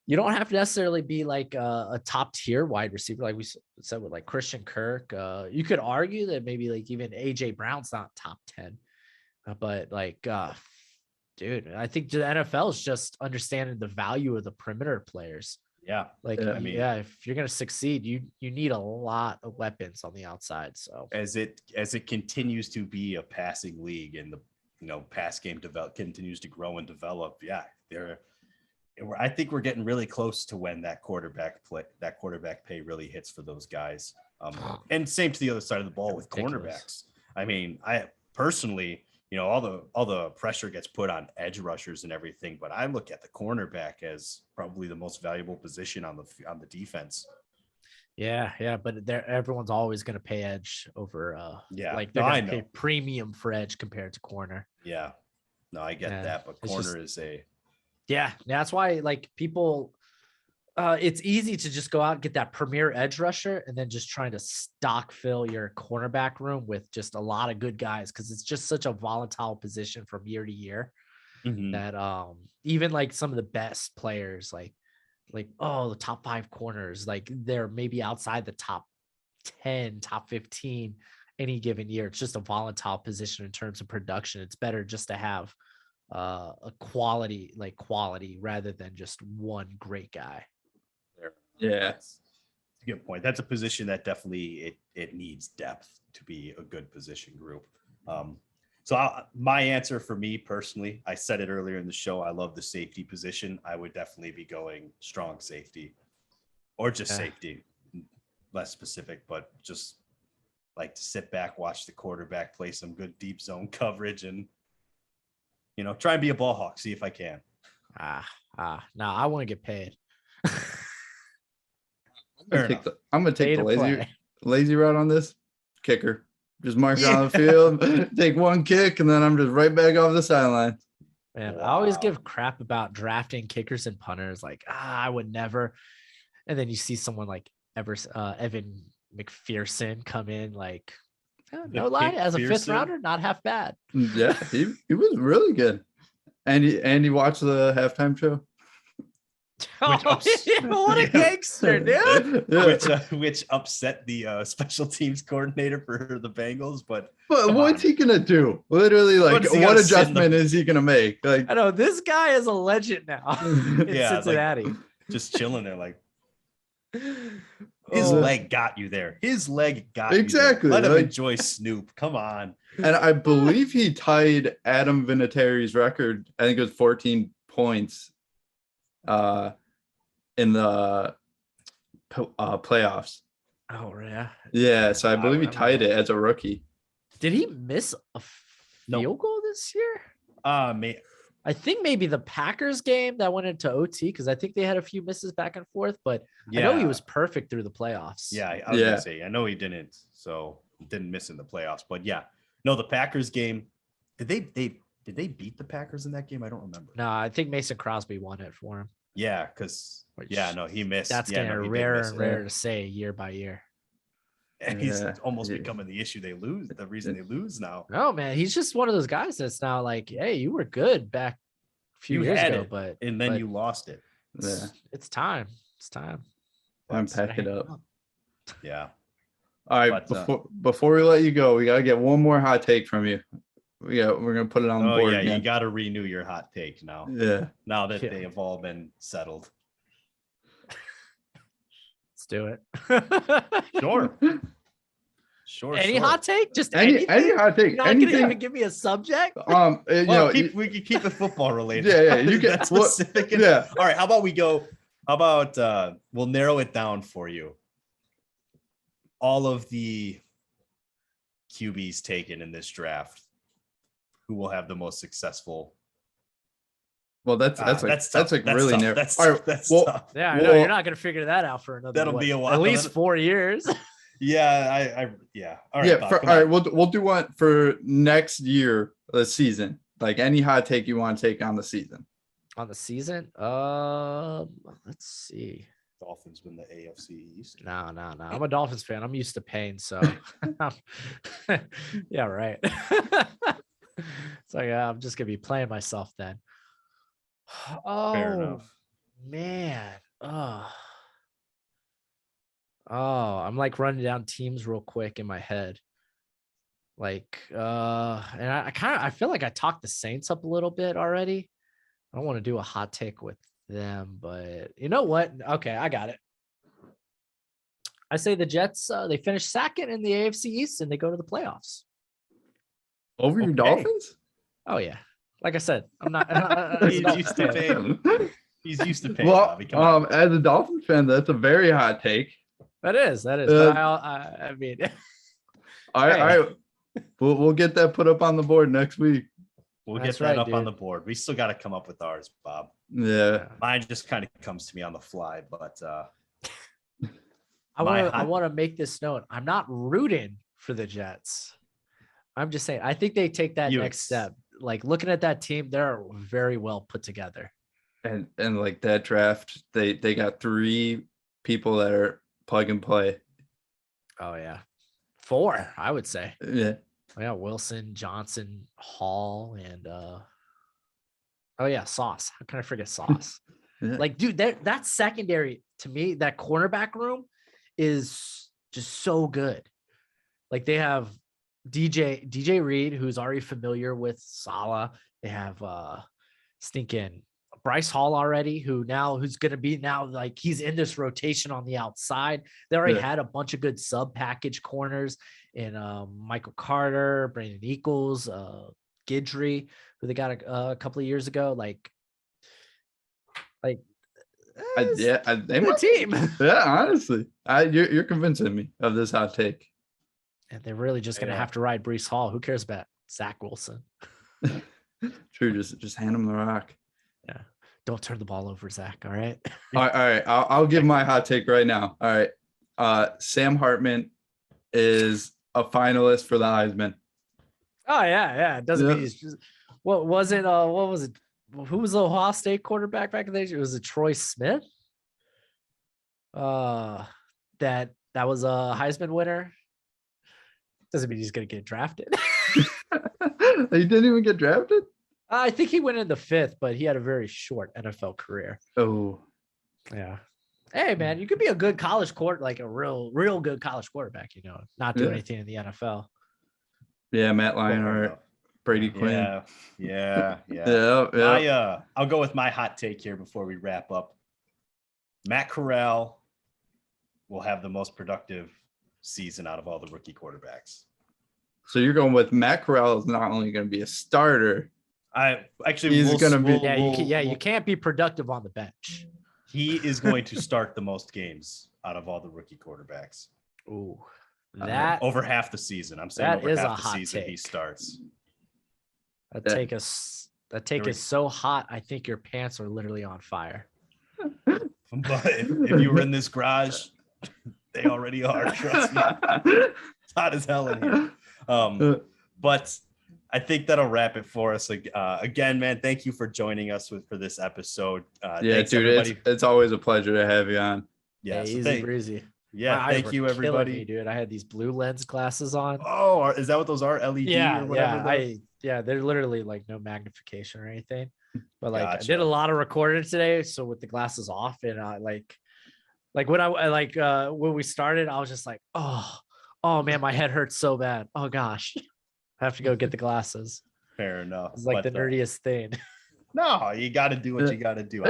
you don't have to necessarily be like a top tier wide receiver, like we said with like Christian Kirk. You could argue that maybe like even AJ Brown's not top 10, but like, dude, I think the NFL is just understanding the value of the perimeter players. Yeah, like if you're gonna succeed, you need a lot of weapons on the outside. So as it continues to be a passing league and the pass game continues to grow and develop, I think we're getting really close to when that quarterback pay really hits for those guys. And same to the other side of the ball with cornerbacks. I mean, I personally, all the pressure gets put on edge rushers and everything, but I look at the cornerback as probably the most valuable position on the defense. Yeah, but everyone's always going to pay edge over. Like they're going to pay premium for edge compared to corner. Yeah, no, I get that, but corner is a. Yeah, that's why like people, it's easy to just go out and get that premier edge rusher and then just trying to stock fill your cornerback room with just a lot of good guys because it's just such a volatile position from year to year. Mhm. that even like some of the best players, like the top 5 corners, like they're maybe outside the top 10, top 15 any given year. It's just a volatile position in terms of production. It's better just to have a quality rather than just one great guy. Yeah. That's a good point. That's a position that definitely it needs depth to be a good position group. My answer for me personally, I said it earlier in the show, I love the safety position. I would definitely be going strong safety or just Yeah. safety, less specific, but just like to sit back, watch the quarterback play some good deep zone coverage and, try and be a ball hawk, see if I can. No, I want to get paid. I'm gonna take Pay the to play. lazy route on this. Kicker. Just mark it on the field, take one kick, and then I'm just right back off the sideline. Man, I always Wow. give crap about drafting kickers and punters. Like, I would never. And then you see someone like Evan McPherson come in, like, no lie, as a 5th McPherson? rounder, not half bad. Yeah, he was really good. And you watched the halftime show? Which What a gangster, dude. Yeah. which upset the special teams coordinator for the Bengals, but But what's he gonna do? Literally, like, What's he what gonna sit in the- adjustment is he gonna make? Like, I know this guy is a legend now in Yeah, like- Cincinnati. just chilling there, like his Oh, leg got you there. His leg got Exactly, you there. Let him like- enjoy Snoop. Come on. and I believe he tied Adam Vinatieri's record. I think it was 14 points, in the playoffs. oh yeah. Yeah, so I believe he I tied mean- it as a rookie. Did he miss a No. field goal this year? I I think maybe the Packers game that went into OT, because I think they had a few misses back and forth, but I know he was perfect through the playoffs. Yeah, I was Yeah. gonna say I know he didn't, so didn't miss in the playoffs. But yeah, no, the Packers game. Did they beat the Packers in that game? I don't remember. No, I think Mason Crosby won it for him. Yeah, because Which- he missed. That's yeah, getting no, he did rarer miss and it. rarer to say year by year. And he's Yeah. almost Yeah. becoming the issue they lose. The reason they lose now. No, man, he's just one of those guys that's now like, hey, you were good back a few You years had ago, it, but and then but you lost it. Yeah, it's time. It's time. I'm But, pack it up. yeah. All right, But, before we let you go, we gotta get one more hot take from you. We're gonna put it on the Oh board yeah, you again. got to renew your hot take now. Yeah. Now that Yeah. they have all been settled. Let's do it. Sure. Sure. Any sure. hot take? Just Any hot take, You're not gonna even anything. give me a subject? Well, we can keep it football related. Yeah, you can- That's what- specific. yeah. All right. How about we'll narrow it down for you. All of the QBs taken in this draft, who will have the most successful? Well, that's tough. like That's really tough. narrow. That's All right, that's well, tough. Yeah, I know Well, you're not gonna figure that out for another. That'll be a while. At least 4 years. Yeah, yeah. All right. yeah. Bob, All come right, on. we'll do one for next year, the season. Like any hot take you want to take on the season. On the season, let's see. Dolphins win the AFC East. No. I'm a Dolphins fan. I'm used to pain, so yeah, right. So yeah, I'm just gonna be playing myself then. Oh, Fair enough. man. I'm like running down teams real quick in my head. Like, and I feel like I talked the Saints up a little bit already. I don't want to do a hot take with them, but you know what? Okay, I got it. I say the Jets, they finish second in the AFC East and they go to the playoffs. Over your Okay. Dolphins? Oh yeah. Like I said, I'm not. He's used to paying. He's used to paying. Well, Bobby. Come on. as a Dolphins fan, that's a very hot take. That is. But I mean, All right. We'll get that put up on the board next week. We'll That's get that right, up on dude. the board. We still got to come up with ours, Bob. Yeah. Mine just kind of comes to me on the fly, but I My want to make this known. I'm not rooting for the Jets. I'm just saying I think they take that next step. Like looking at that team, they're very well put together. And like that draft, they got 3 people that are plug and play. Oh yeah, 4 I would say. Yeah. Yeah, Wilson, Johnson, Hall, and Oh yeah, Sauce. How can I forget Sauce? Yeah. Like, dude, that secondary to me, that cornerback room is just so good. Like they have DJ Reed, who's already familiar with Salah. They have stinking Bryce Hall already, who's gonna be now like he's in this rotation on the outside. They already Yeah. had a bunch of good sub package corners in Michael Carter, Brandon Equals, Gidry, who they got a couple of years ago. They They good must. team. Yeah, honestly, you're convincing me of this hot take. And they're really just gonna have to ride Brees Hall. Who cares about Zach Wilson? True, just hand him the rock. Yeah. Don't turn the ball over, Zach. All right. All right. I'll give my hot take right now. All right. Sam Hartman is a finalist for the Heisman. Oh yeah. It doesn't Yeah. mean he's just what was it? What was it? Who was the Ohio State quarterback back in the day? It was a Troy Smith. That was a Heisman winner. Doesn't mean he's gonna get drafted. He didn't even get drafted. I think he went in the 5th, but he had a very short NFL career. Oh, Yeah. Hey man, you could be a good college like a real good college quarterback, not do anything in the NFL. yeah, Matt Leinart, Brady Quinn. Yeah. I'll go with my hot take here before we wrap up. Matt Corral will have the most productive season out of all the rookie quarterbacks. So you're going with Matt Corral is not only going to be a starter. You can't be productive on the bench. He is going to start the most games out of all the rookie quarterbacks. Ooh, over half the season. I'm saying over half the season he starts. That take is so hot. I think your pants are literally on fire. But if you were in this garage, they already are. Trust me. It's hot as hell in here. But I think that'll wrap it for us. Again, man, thank you for joining us for this episode. Yeah, dude, it's always a pleasure to have you on. Yeah, easy breezy. Yeah, thank you, everybody. Me, dude, I had these blue lens glasses on. Oh, is that what those are? LED or whatever? Yeah, they're literally like no magnification or anything. But like Gotcha. I did a lot of recording today, so with the glasses off, and when we started, I was just like, oh man, my head hurts so bad. Oh gosh. I have to go get the glasses. Fair enough. It's like the nerdiest thing. No, you got to do what you got to do.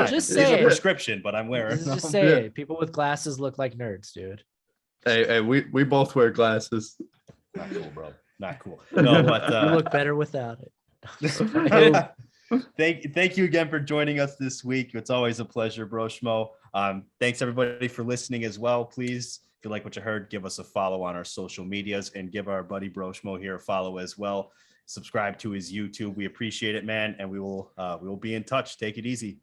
Just say it's a prescription, but I'm wearing. Just say it. People with glasses look like nerds, dude. Hey, we both wear glasses. Not cool, bro. Not cool. No, but you look better without it. Thank you again for joining us this week. It's always a pleasure, Broshmo. Thanks everybody for listening as well. Please, if you like what you heard, give us a follow on our social medias and give our buddy Broshmo here a follow as well. Subscribe to his YouTube. We appreciate it, man. And we will be in touch. Take it easy.